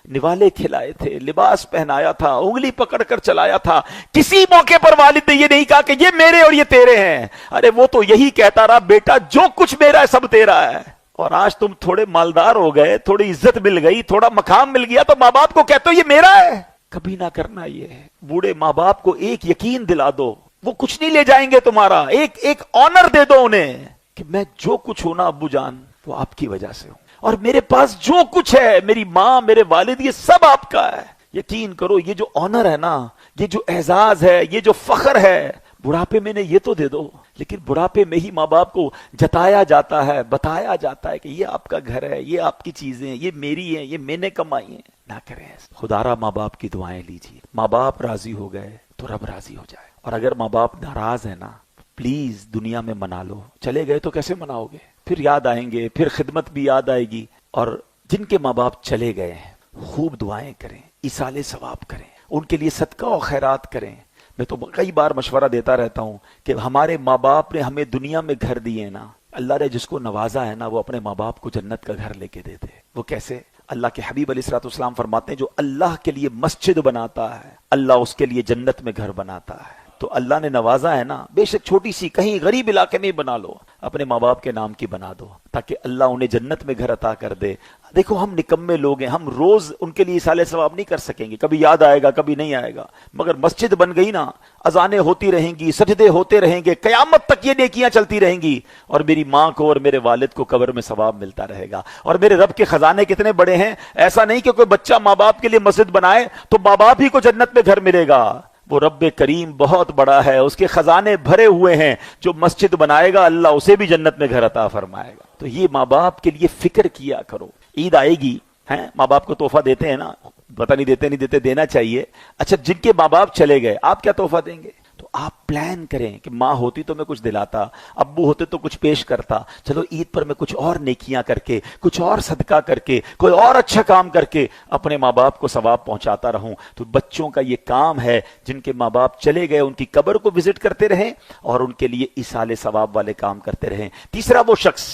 نوالے کھلائے تھے، لباس پہنایا تھا، انگلی پکڑ کر چلایا تھا. کسی موقع پر والد نے یہ نہیں کہا کہ یہ میرے اور یہ تیرے ہیں. ارے وہ تو یہی کہتا رہا، بیٹا جو کچھ میرا ہے سب تیرا ہے. اور آج تم تھوڑے مالدار ہو گئے، تھوڑی عزت مل گئی، تھوڑا مقام مل گیا تو ماں باپ کو کہتے ہو یہ میرا ہے. کبھی نہ کرنا یہ. بوڑھے ماں باپ کو ایک یقین دلا دو، وہ کچھ نہیں لے جائیں گے تمہارا. ایک آنر دے دو انہیں کہ میں جو کچھ ہوں نا ابو جان وہ آپ کی وجہ سے ہوں، اور میرے پاس جو کچھ ہے، میری ماں، میرے والد، یہ سب آپ کا ہے. یقین کرو یہ جو آنر ہے نا، یہ جو اعزاز ہے، یہ جو فخر ہے، بڑھاپے میں نے یہ تو دے دو. لیکن بڑھاپے میں ہی ماں باپ کو جتایا جاتا ہے، بتایا جاتا ہے کہ یہ آپ کا گھر ہے، یہ آپ کی چیزیں ہیں، یہ میری ہیں، یہ میں نے کمائی ہیں. نہ کریں. خدارا ماں باپ کی دعائیں لیجیے. ماں باپ راضی ہو گئے تو رب راضی ہو جائے. اور اگر ماں باپ ناراض ہے نا، پلیز دنیا میں منا لو. چلے گئے تو کیسے مناؤ گے؟ پھر یاد آئیں گے، پھر خدمت بھی یاد آئے گی. اور جن کے ماں باپ چلے گئے ہیں خوب دعائیں کریں، ایصال ثواب کریں، ان کے لیے صدقہ و خیرات کریں. میں تو کئی بار مشورہ دیتا رہتا ہوں کہ ہمارے ماں باپ نے ہمیں دنیا میں گھر دیے نا، اللہ نے جس کو نوازا ہے نا وہ اپنے ماں باپ کو جنت کا گھر لے کے دیتے. وہ کیسے؟ اللہ کے حبیب علیہ الصلوۃ والسلام فرماتے ہیں جو اللہ کے لیے مسجد بناتا ہے اللہ اس کے لیے جنت میں گھر بناتا ہے. تو اللہ نے نوازا ہے نا، بے شک چھوٹی سی کہیں غریب علاقے میں بنا لو، اپنے ماں باپ کے نام کی بنا دو تاکہ اللہ انہیں جنت میں گھر عطا کر دے. دیکھو ہم نکمے لوگ ہیں، ہم روز ان کے لیے ایصال ثواب نہیں کر سکیں گے، کبھی یاد آئے گا کبھی نہیں آئے گا. مگر مسجد بن گئی نا، اذانیں ہوتی رہیں گی، سجدے ہوتے رہیں گے، قیامت تک یہ نیکیاں چلتی رہیں گی، اور میری ماں کو اور میرے والد کو قبر میں ثواب ملتا رہے گا. اور میرے رب کے خزانے کتنے بڑے ہیں. ایسا نہیں کہ کوئی بچہ ماں باپ کے لیے مسجد بنائے تو ماں باپ ہی کو جنت میں گھر ملے گا. وہ رب کریم بہت بڑا ہے، اس کے خزانے بھرے ہوئے ہیں. جو مسجد بنائے گا اللہ اسے بھی جنت میں گھر عطا فرمائے گا. تو یہ ماں باپ کے لیے فکر کیا کرو. عید آئے گی، ہیں ماں باپ کو تحفہ دیتے ہیں نا، پتہ نہیں دیتے نہیں دیتے، دینا چاہیے. اچھا جن کے ماں باپ چلے گئے آپ کیا تحفہ دیں گے؟ تو آپ پلان کریں کہ ماں ہوتی تو میں کچھ دلاتا، ابو ہوتے تو کچھ پیش کرتا، چلو عید پر میں کچھ اور نیکیاں کر کے، کچھ اور صدقہ کر کے، کوئی اور اچھا کام کر کے اپنے ماں باپ کو ثواب پہنچاتا رہوں. تو بچوں کا یہ کام ہے جن کے ماں باپ چلے گئے ان کی قبر کو وزٹ کرتے رہیں اور ان کے لیے ایصال ثواب والے کام کرتے رہیں. تیسرا وہ شخص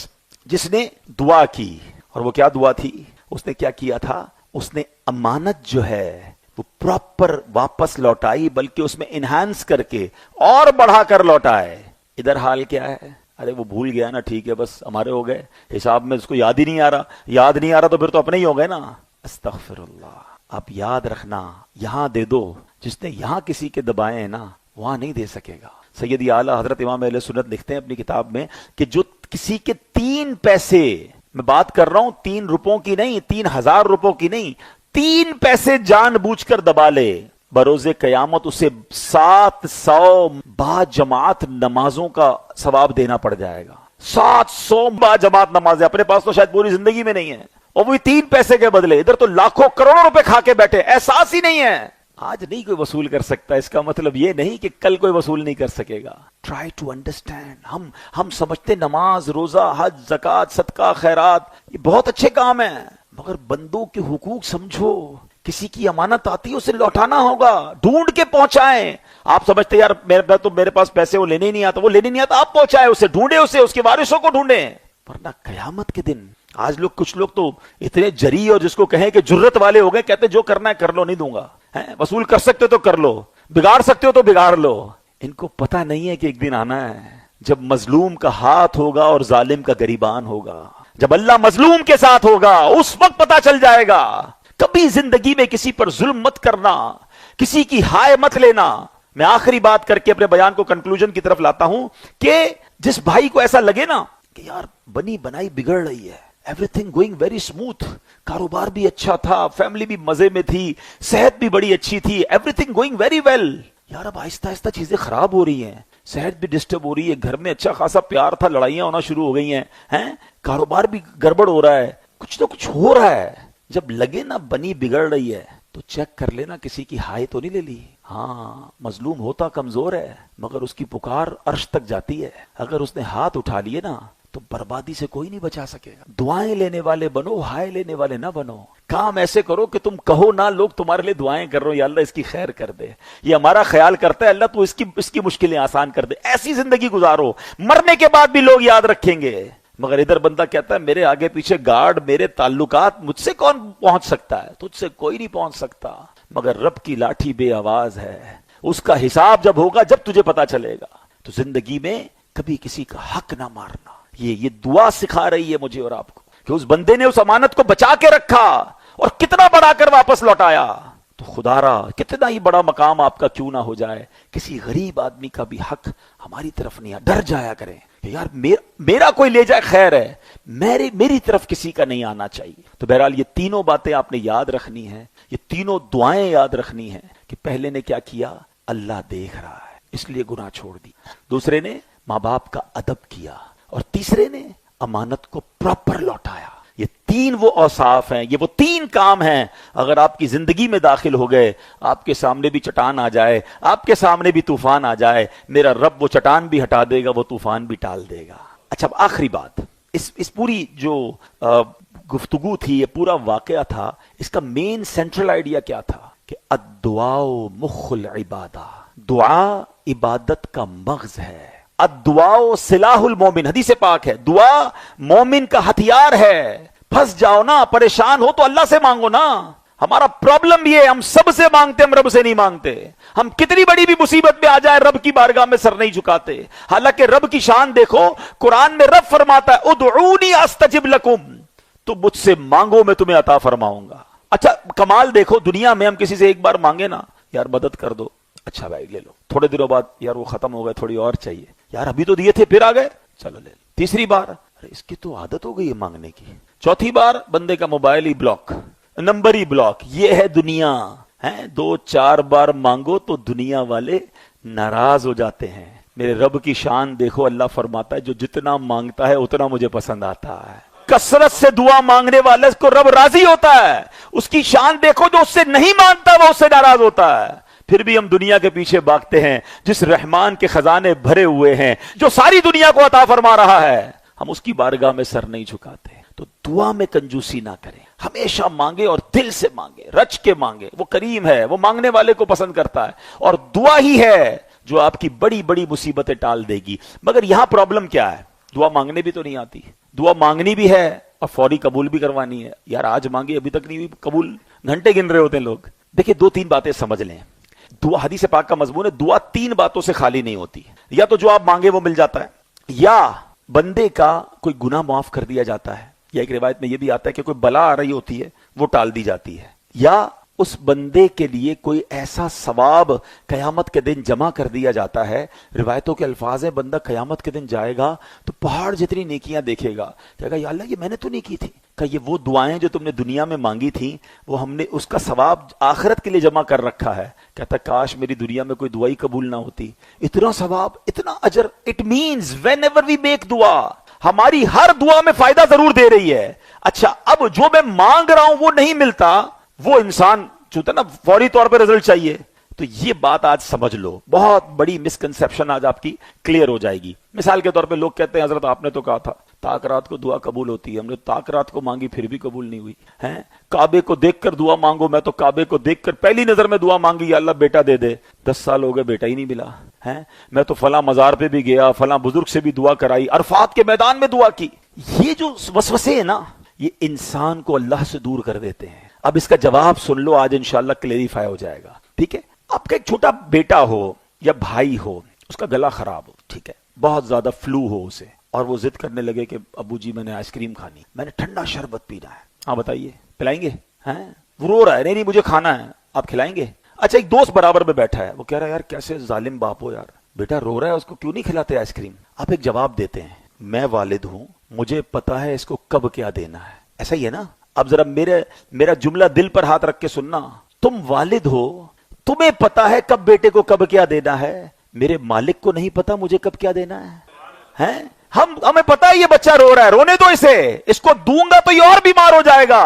جس نے دعا کی، اور وہ کیا دعا تھی؟ اس نے کیا کیا تھا؟ اس نے امانت جو ہے وہ پراپر واپس لوٹائی، بلکہ اس میں انہانس کر کے اور بڑھا کر لوٹائے. ادھر حال کیا ہے؟ ارے وہ بھول گیا نا، ٹھیک ہے بس ہمارے ہو گئے حساب میں، اس کو یاد ہی نہیں آ رہا. یاد نہیں آ رہا تو پھر تو اپنے ہی ہو گئے نا. استغفر اللہ. آپ یاد رکھنا، یہاں دے دو. جس نے یہاں کسی کے دبائے ہیں نا وہاں نہیں دے سکے گا. سیدی اعلیٰ حضرت امام اہل سنت لکھتے ہیں اپنی کتاب میں کہ جو کسی کے 3 پیسے، میں بات کر رہا ہوں 3 روپوں کی نہیں، 3000 روپوں کی نہیں، 3 پیسے جان بوجھ کر دبا لے، بروز قیامت اسے 700 با جماعت نمازوں کا ثواب دینا پڑ جائے گا. 700 با جماعت نمازیں اپنے پاس تو شاید پوری زندگی میں نہیں ہے، اور وہی 3 پیسے کے بدلے. ادھر تو لاکھوں کروڑوں روپے کھا کے بیٹھے، احساس ہی نہیں ہے. آج نہیں کوئی وصول کر سکتا، اس کا مطلب یہ نہیں کہ کل کوئی وصول نہیں کر سکے گا. Try to understand. ہم سمجھتے نماز، روزہ، حج، زکوٰۃ، صدقہ، خیرات یہ بہت اچھے کام ہیں، مگر بندوں کے حقوق سمجھو. کسی کی امانت آتی ہے اسے لوٹانا ہوگا، ڈھونڈ کے پہنچائیں. آپ سمجھتے یار میرے پاس پیسے وہ لینے ہی نہیں آتا، وہ لینے نہیں آتا، آپ پہنچائیں اسے، ڈھونڈے اسے، اس کے وارثوں کو ڈھونڈیں. ورنہ قیامت کے دن آج کچھ لوگ تو اتنے جری اور جس کو کہیں کہ جرت والے ہو گئے، کہتے جو کرنا ہے کر لو، نہیں دوں گا. وصول کر سکتے تو کر لو، بگاڑ سکتے ہو تو بگاڑ لو. ان کو پتہ نہیں ہے کہ ایک دن آنا ہے جب مظلوم کا ہاتھ ہوگا اور ظالم کا گریبان ہوگا. جب اللہ مظلوم کے ساتھ ہوگا اس وقت پتہ چل جائے گا. کبھی زندگی میں کسی پر ظلم مت کرنا، کسی کی ہائے مت لینا. میں آخری بات کر کے اپنے بیان کو کنکلوژن کی طرف لاتا ہوں کہ جس بھائی کو ایسا لگے نا کہ یار بنی بنائی بگڑ رہی ہے, every thing going very smooth, کاروبار بھی اچھا تھا, فیملی بھی مزے میں تھی, صحت بھی بڑی اچھی تھی, everything going very well, یار اب آہستہ آہستہ چیزیں خراب ہو رہی ہیں, صحت بھی ڈسٹرب ہو رہی ہے, گھر میں اچھا خاصا پیار تھا, لڑائیاں ہونا شروع ہو گئی ہیں, کاروبار بھی گڑبڑ ہو رہا ہے, کچھ نہ کچھ ہو رہا ہے. جب لگے نا بنی بگڑ رہی ہے تو چیک کر لینا کسی کی ہائے تو نہیں لے لی. ہاں مظلوم ہوتا کمزور ہے مگر اس کی پکار عرش تک جاتی ہے. اگر اس نے ہاتھ اٹھا لیے نا تو بربادی سے کوئی نہیں بچا سکے گا. دعائیں لینے والے بنو, ہائے لینے والے نہ بنو. کام ایسے کرو کہ تم کہو نہ لوگ تمہارے لیے دعائیں کر رہے ہو, یا اللہ اس کی خیر کر دے, یہ ہمارا خیال کرتا ہے, اللہ تو اس کی مشکلیں آسان کر دے. ایسی زندگی گزارو مرنے کے بعد بھی لوگ یاد رکھیں گے. مگر ادھر بندہ کہتا ہے میرے آگے پیچھے گارڈ, میرے تعلقات, مجھ سے کون پہنچ سکتا ہے؟ تجھ سے کوئی نہیں پہنچ سکتا. مگر رب کی لاٹھی بے آواز ہے, اس کا حساب جب ہوگا, جب تجھے پتا چلے گا. تو زندگی میں کبھی کسی کا حق نہ مارنا. یہ دعا سکھا رہی ہے مجھے اور آپ کو کہ اس بندے نے اس امانت کو بچا کے رکھا اور کتنا بڑا کر واپس لوٹایا. تو خدا را کتنا ہی بڑا مقام آپ کا کیوں نہ ہو جائے, کسی غریب آدمی کا بھی حق ہماری طرف نہیں. ڈر جایا کریں کہ یار میرا کوئی لے جائے خیر ہے, میری طرف کسی کا نہیں آنا چاہیے. تو بہرحال یہ تینوں باتیں آپ نے یاد رکھنی ہیں, یہ تینوں دعائیں یاد رکھنی ہیں کہ پہلے نے کیا کیا, اللہ دیکھ رہا ہے اس لیے گناہ چھوڑ دی. دوسرے نے ماں باپ کا ادب کیا, اور تیسرے نے امانت کو پراپر لوٹایا. یہ تین وہ اوصاف ہیں, یہ وہ تین کام ہیں, اگر آپ کی زندگی میں داخل ہو گئے, آپ کے سامنے بھی چٹان آ جائے, آپ کے سامنے بھی طوفان آ جائے, میرا رب وہ چٹان بھی ہٹا دے گا, وہ طوفان بھی ٹال دے گا. اچھا اب آخری بات, اس پوری جو گفتگو تھی, یہ پورا واقعہ تھا, اس کا مین سینٹرل آئیڈیا کیا تھا کہ الدعاء مخ العبادہ, دعا عبادت کا مغز ہے. الدعاء سلاح المومن, حدیث پاک ہے, دعا مومن کا ہتھیار ہے. پھنس جاؤ نا, پریشان ہو تو اللہ سے مانگو نا. ہمارا پرابلم یہ ہے, ہم سب سے مانگتے, ہم رب سے نہیں مانگتے. ہم کتنی بڑی بھی مصیبت میں آ جائے رب کی بارگاہ میں سر نہیں جھکاتے. حالانکہ رب کی شان دیکھو, قرآن میں رب فرماتا ہے ادعونی استجب لکم, تو مجھ سے مانگو میں تمہیں عطا فرماؤں گا. اچھا کمال دیکھو, دنیا میں ہم کسی سے ایک بار مانگے نا, یار مدد کر دو, اچھا بھائی لے لو, تھوڑے دنوں بعد یار وہ ختم ہو گئے, تھوڑی اور چاہیے, یار ابھی تو دیے تھے پھر آ گئے, چلو لے لو. تیسری بار ارے اس کی تو عادت ہو گئی ہے مانگنے کی. چوتھی بار بندے کا موبائل ہی بلاک, نمبر ہی بلاک. یہ ہے دنیا ہے. 2-4 بار مانگو تو دنیا والے ناراض ہو جاتے ہیں. میرے رب کی شان دیکھو, اللہ فرماتا ہے جو جتنا مانگتا ہے اتنا مجھے پسند آتا ہے. کثرت سے دعا مانگنے والے کو رب راضی ہوتا ہے. اس کی شان دیکھو, جو اس سے نہیں مانگتا وہ اس سے ناراض ہوتا ہے. پھر بھی ہم دنیا کے پیچھے بھاگتے ہیں جس رحمان کے خزانے بھرے ہوئے ہیں, جو ساری دنیا کو عطا فرما رہا ہے, ہم اس کی بارگاہ میں سر نہیں جھکاتے. تو دعا میں کنجوسی نہ کریں, ہمیشہ مانگے اور دل سے مانگے, رچ کے مانگے. وہ کریم ہے, وہ مانگنے والے کو پسند کرتا ہے, اور دعا ہی ہے جو آپ کی بڑی بڑی مصیبتیں ٹال دے گی. مگر یہاں پرابلم کیا ہے, دعا مانگنے بھی تو نہیں آتی, دعا مانگنی بھی ہے اور فوری قبول بھی کروانی ہے. یار آج مانگی ابھی تک نہیں ہوئی قبول, گھنٹے گن رہے ہوتے ہیں لوگ. دیکھیں 2-3 باتیں سمجھ لیں. دعا, حدیث پاک کا مضمون ہے, دعا 3 باتوں سے خالی نہیں ہوتی. یا تو جو آپ مانگے وہ مل جاتا ہے, یا بندے کا کوئی گناہ معاف کر دیا جاتا ہے, یا ایک روایت میں یہ بھی آتا ہے کہ کوئی بلا آ رہی ہوتی ہے وہ ٹال دی جاتی ہے, یا اس بندے کے لیے کوئی ایسا ثواب قیامت کے دن جمع کر دیا جاتا ہے. روایتوں کے الفاظ ہیں, بندہ قیامت کے دن جائے گا تو پہاڑ جتنی نیکیاں دیکھے گا, کہے گا یا اللہ یہ میں نے تو نہیں کی تھی. کہ یہ وہ دعائیں جو تم نے دنیا میں مانگی تھیں وہ ہم نے اس کا ثواب آخرت کے لیے جمع کر رکھا ہے. کہتا کاش میری دنیا میں کوئی دعائی قبول نہ ہوتی, اتنا ثواب, اتنا اجر. It means whenever we make دعا, ہماری ہر دعا میں فائدہ ضرور دے رہی ہے. اچھا اب جو میں مانگ رہا ہوں وہ نہیں ملتا, وہ انسان جو نا فوری طور پہ رزلٹ چاہیے. تو یہ بات آج سمجھ لو, بہت بڑی مسکنسیپشن آج آپ کی کلیئر ہو جائے گی. مثال کے طور پہ لوگ کہتے ہیں حضرت آپ نے تو کہا تھا تاک رات کو دعا قبول ہوتی ہے, ہم نے تاک رات کو مانگی پھر بھی قبول نہیں ہوئی ہے. کعبے کو دیکھ کر دعا مانگو, میں تو کعبے کو دیکھ کر پہلی نظر میں دعا مانگی یا اللہ بیٹا دے دے, 10 سال ہو گئے بیٹا ہی نہیں ملا ہے. میں تو فلاں مزار پہ بھی گیا, فلاں بزرگ سے بھی دعا کرائی, عرفات کے میدان میں دعا کی. یہ جو وسوسے ہیں نا, یہ انسان کو اللہ سے دور کر دیتے ہیں. اب اس کا جواب سن لو, آج انشاءاللہ کلیریفائی ہو جائے گا. ٹھیک ہے, آپ کا ایک چھوٹا بیٹا ہو یا بھائی ہو, اس کا گلا خراب ہو, ٹھیک ہے, بہت زیادہ فلو ہو اسے, اور وہ ضد کرنے لگے کہ ابو جی میں نے آئس کریم کھانی, میں نے ٹھنڈا شربت پینا ہے. ہاں بتائیے پلائیں گے؟ وہ رو رہا ہے, نہیں مجھے کھانا ہے, آپ کھلائیں گے؟ اچھا ایک دوست برابر میں بیٹھا ہے, وہ کہہ رہا ہے یار کیسے ظالم باپ ہو یار, بیٹا رو رہا ہے اس کو کیوں نہیں کھلاتے آئس کریم؟ آپ ایک جواب دیتے ہیں، میں والد ہوں، مجھے پتا ہے اس کو کب کیا دینا ہے. ایسا ہی ہے نا؟ اب ذرا میرا جملہ دل پر ہاتھ رکھ کے سننا. تم والد ہو، تمہیں پتا ہے کب بیٹے کو کب کیا دینا ہے. میرے مالک کو نہیں پتا مجھے کب کیا دینا ہے. ہمیں پتا ہے یہ بچہ رو رہا ہے، رونے دو اسے، اس کو دوں گا تو یہ اور بیمار ہو جائے گا.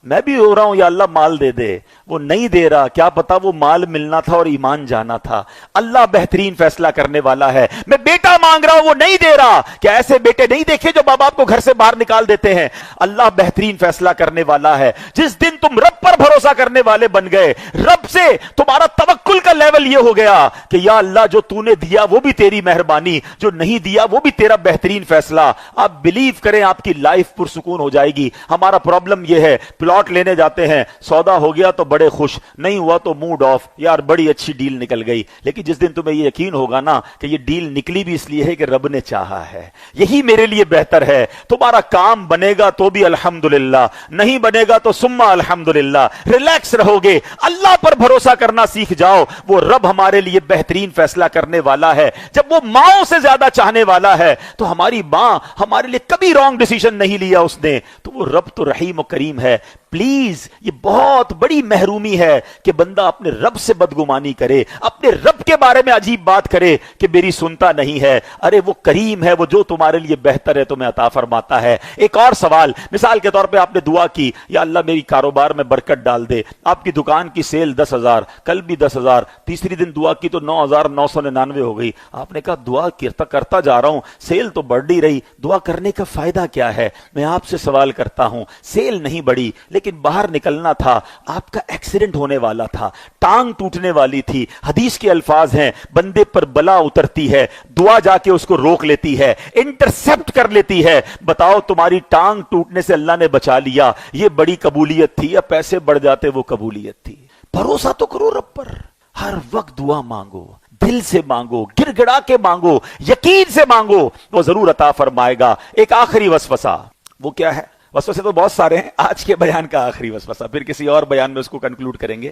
میں بھی رو رہا ہوں یا اللہ مال دے دے، وہ نہیں دے رہا، کیا پتا وہ مال ملنا تھا اور ایمان جانا تھا. اللہ بہترین فیصلہ کرنے والا ہے. میں بیٹا مانگ رہا ہوں وہ نہیں دے رہا، کیا ایسے بیٹے نہیں دیکھے جو ماں باپ کو گھر سے باہر نکال دیتے ہیں؟ اللہ بہترین فیصلہ کرنے والا ہے. جس دن تم رب پر بھروسہ کرنے والے بن گئے، رب سے تمہارا توکل کا لیول یہ ہو گیا کہ یا اللہ جو تو نے دیا وہ بھی تیری مہربانی، جو نہیں دیا وہ بھی تیرا بہترین فیصلہ. آپ بلیو کریں آپ کی لائف پرسکون ہو جائے گی. ہمارا پرابلم یہ ہے، پلاٹ لینے جاتے ہیں، سودا ہو گیا تو بڑے خوش، نہیں ہوا تو موڈ آف، یار بڑی اچھی ڈیل نکل گئی. لیکن جس دن تمہیں یہ یقین ہوگا نا کہ یہ ڈیل نکلی بھی اس لیے ہے کہ رب نے چاہا ہے، یہی میرے لیے بہتر ہے، تمہارا کام بنے گا تو بھی الحمدللہ، نہیں بنے گا تو سما الحمدللہ. ریلیکس رہو گے، اللہ پر بھروسہ کرنا سیکھ جاؤ. وہ رب ہمارے لیے بہترین فیصلہ کرنے والا ہے. جب وہ ماؤں سے زیادہ چاہنے والا ہے تو ہماری ماں ہمارے لیے کبھی رانگ ڈیسیژن نہیں لیا اس نے، تو وہ رب تو رحیم و کریم ہے. پلیز یہ بہت بڑی محرومی ہے کہ بندہ اپنے رب سے بدگمانی کرے، اپنے رب کے بارے میں عجیب بات کرے کہ میری سنتا نہیں ہے. ارے وہ کریم ہے، وہ جو تمہارے لیے بہتر ہے تمہیں عطا فرماتا ہے. ایک اور سوال، مثال کے طور پہ آپ نے دعا کی یا اللہ میری کاروبار میں برکت ڈال دے. آپ کی دکان کی سیل 10,000، کل بھی 10,000، تیسری دن دعا کی تو 9,999 ہو گئی. آپ نے کہا دعا کرتا جا رہا ہوں، سیل تو بڑھ ہی رہی، دعا کرنے کا فائدہ کیا ہے؟ میں آپ سے سوال کرتا ہوں، سیل نہیں بڑھی لیکن باہر نکلنا تھا، آپ کا ایکسیڈنٹ ہونے والا تھا، ٹانگ ٹوٹنے والی تھی. حدیث کے الفاظ ہیں بندے پر بلا اترتی ہے، دعا جا کے اس کو روک لیتی ہے، انٹرسپٹ کر لیتی ہے. بتاؤ تمہاری ٹانگ ٹوٹنے سے اللہ نے بچا لیا، یہ بڑی قبولیت تھی یا پیسے بڑھ جاتے وہ قبولیت تھی؟ بھروسہ تو کرو رب پر، ہر وقت دعا مانگو، دل سے مانگو، گر گڑا کے مانگو، یقین سے مانگو، وہ ضرور عطا فرمائے گا. ایک آخری وسوسہ، وہ کیا ہے؟ وسوسے تو بہت سارے ہیں، آج کے بیان کا آخری وسوسہ، پھر کسی اور بیان میں اس کو کنکلوڈ کریں گے.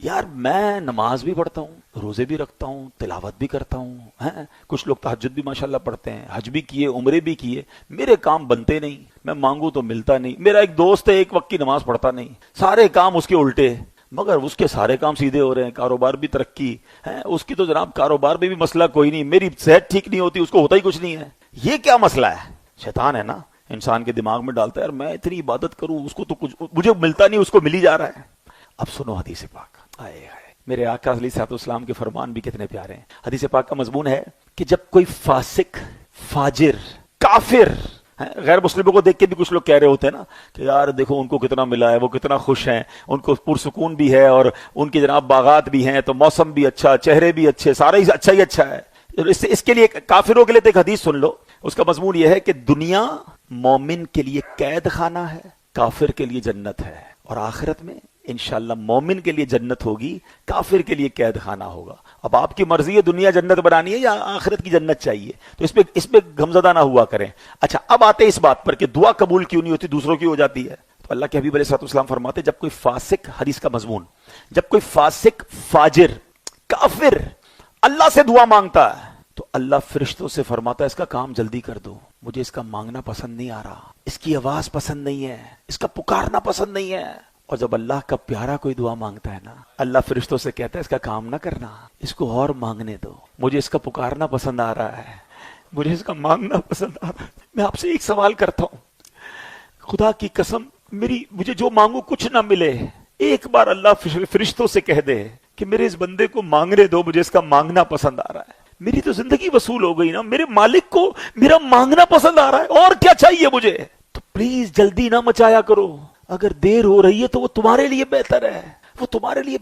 یار میں نماز بھی پڑھتا ہوں، روزے بھی رکھتا ہوں، تلاوت بھی کرتا ہوں، کچھ لوگ تہجد بھی ماشاءاللہ پڑھتے ہیں، حج بھی کیے، عمرے بھی کیے، میرے کام بنتے نہیں، میں مانگوں تو ملتا نہیں. میرا ایک دوست ہے ایک وقت کی نماز پڑھتا نہیں، سارے کام اس کے الٹے، مگر اس کے سارے کام سیدھے ہو رہے ہیں، کاروبار بھی ترقی ہے اس کی، تو جناب کاروبار میں بھی مسئلہ کوئی نہیں، میری صحت ٹھیک نہیں ہوتی، اس کو ہوتا ہی کچھ نہیں ہے. یہ کیا مسئلہ ہے؟ شیطان ہے نا، انسان کے دماغ میں ڈالتا ہے یار میں اتنی عبادت کروں، اس کو تو کچھ مجھے ملتا نہیں، اس کو مل ہی جا رہا ہے. اب سنو حدیث پاک، میرے آقا علیہ الصلوۃ والسلام کے فرمان بھی کتنے پیارے ہیں. حدیث پاک کا مضمون ہے کہ جب کوئی فاسق، فاجر، کافر، غیر مسلموں کو دیکھ کے بھی کچھ لوگ کہہ رہے ہوتے ہیں نا کہ یار دیکھو ان کو کتنا ملا ہے، وہ کتنا خوش ہیں، ان کو پرسکون بھی ہے اور ان کی جناب باغات بھی ہیں، تو موسم بھی اچھا، چہرے بھی اچھے، سارا ہی اچھا ہی اچھا ہے. اس کے لیے کافروں کے لیے تو ایک حدیث سن لو، اس کا مضمون یہ ہے کہ دنیا مومن کے لیے قید خانہ ہے، کافر کے لیے جنت ہے، اور آخرت میں انشاءاللہ مومن کے لیے جنت ہوگی، کافر کے لیے قید خانہ ہوگا. اب آپ کی مرضی ہے دنیا جنت بنانی ہے یا آخرت کی جنت چاہیے، تو اس پہ غمزدہ نہ ہوا کریں. اچھا اب آتے ہیں اس بات پر کہ دعا قبول کیوں نہیں ہوتی، دوسروں کی ہو جاتی ہے. تو اللہ کے حبیب علیہ الصلوۃ والسلام فرماتے جب کوئی فاسق، حدیث کا مضمون، جب کوئی فاسق، فاجر، کافر اللہ سے دعا مانگتا ہے تو اللہ فرشتوں سے فرماتا ہے اس کا کام جلدی کر دو، مجھے اس کا مانگنا پسند نہیں آ رہا، اس کی آواز پسند نہیں ہے، اس کا پکارنا پسند نہیں ہے. اور جب اللہ کا پیارا کوئی دعا مانگتا ہے نا، اللہ فرشتوں سے کہتا ہے اس کا کام نہ کرنا، اس کو اور مانگنے دو، مجھے اس کا پکارنا پسند آ رہا ہے، مجھے اس کا مانگنا پسند آ رہا ہے. میں آپ سے ایک سوال کرتا ہوں، خدا کی قسم مجھے جو مانگو کچھ نہ ملے، ایک بار اللہ فرشتوں سے کہہ دے کہ میرے اس بندے کو مانگنے دو، مجھے اس کا مانگنا پسند آ رہا ہے، میری تو زندگی وصول ہو گئی نا، میرے مالک کو میرا مانگنا پسند آ رہا ہے، اور کیا چاہیے مجھے. تو پلیز جلدی نہ مچایا کرو، اگر دیر ہو رہی ہے تو وہ تمہارے لیے بہتر ہے، وہ تمہارے لیے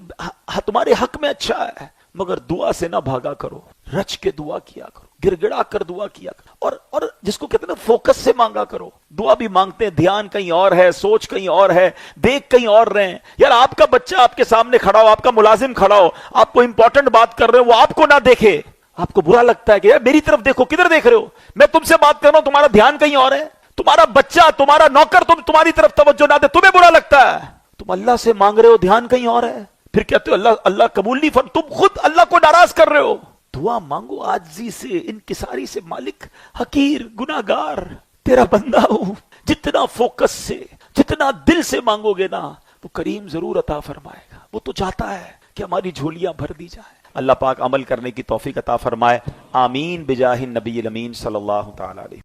تمہارے حق میں اچھا ہے، مگر دعا سے نہ بھاگا کرو، رچ کے دعا کیا کرو، گر گڑا کر دعا کیا کرو، اور جس کو کہتے ہیں نا فوکس سے مانگا کرو. دعا بھی مانگتے ہیں، دھیان کہیں اور ہے، سوچ کہیں اور ہے، دیکھ کہیں اور رہے ہیں. یار آپ کا بچہ آپ کے سامنے کھڑا ہو، آپ کا ملازم کھڑا ہو، آپ کو امپورٹنٹ بات کر رہے ہو، وہ آپ کو نہ دیکھے، آپ کو برا لگتا ہے کہ یار میری طرف دیکھو، کدھر دیکھ رہے ہو، میں تم سے بات کر رہا ہوں، تمہارا دھیان کہیں اور ہے، تمہارا بچہ، تمہارا نوکر تمہاری طرف توجہ نہ دے، تمہیں برا لگتا ہے. تم اللہ سے مانگ رہے ہو، دھیان کہیں اور ہے، پھر کہتے ہو اللہ قبول نہیں تم خود اللہ کو ناراض کر رہے ہو. دعا مانگو عاجزی سے، انکساری سے، مالک حقیر گناہگار تیرا بندہ ہوں، جتنا فوکس سے، جتنا دل سے مانگو گے نا وہ کریم ضرور عطا فرمائے گا۔ وہ تو چاہتا ہے کہ ہماری جھولیاں بھر دی جائیں۔ اللہ پاک عمل کرنے کی توفیق عطا فرمائے، آمین بجاہ النبی الامین صلی اللہ تعالی علیہ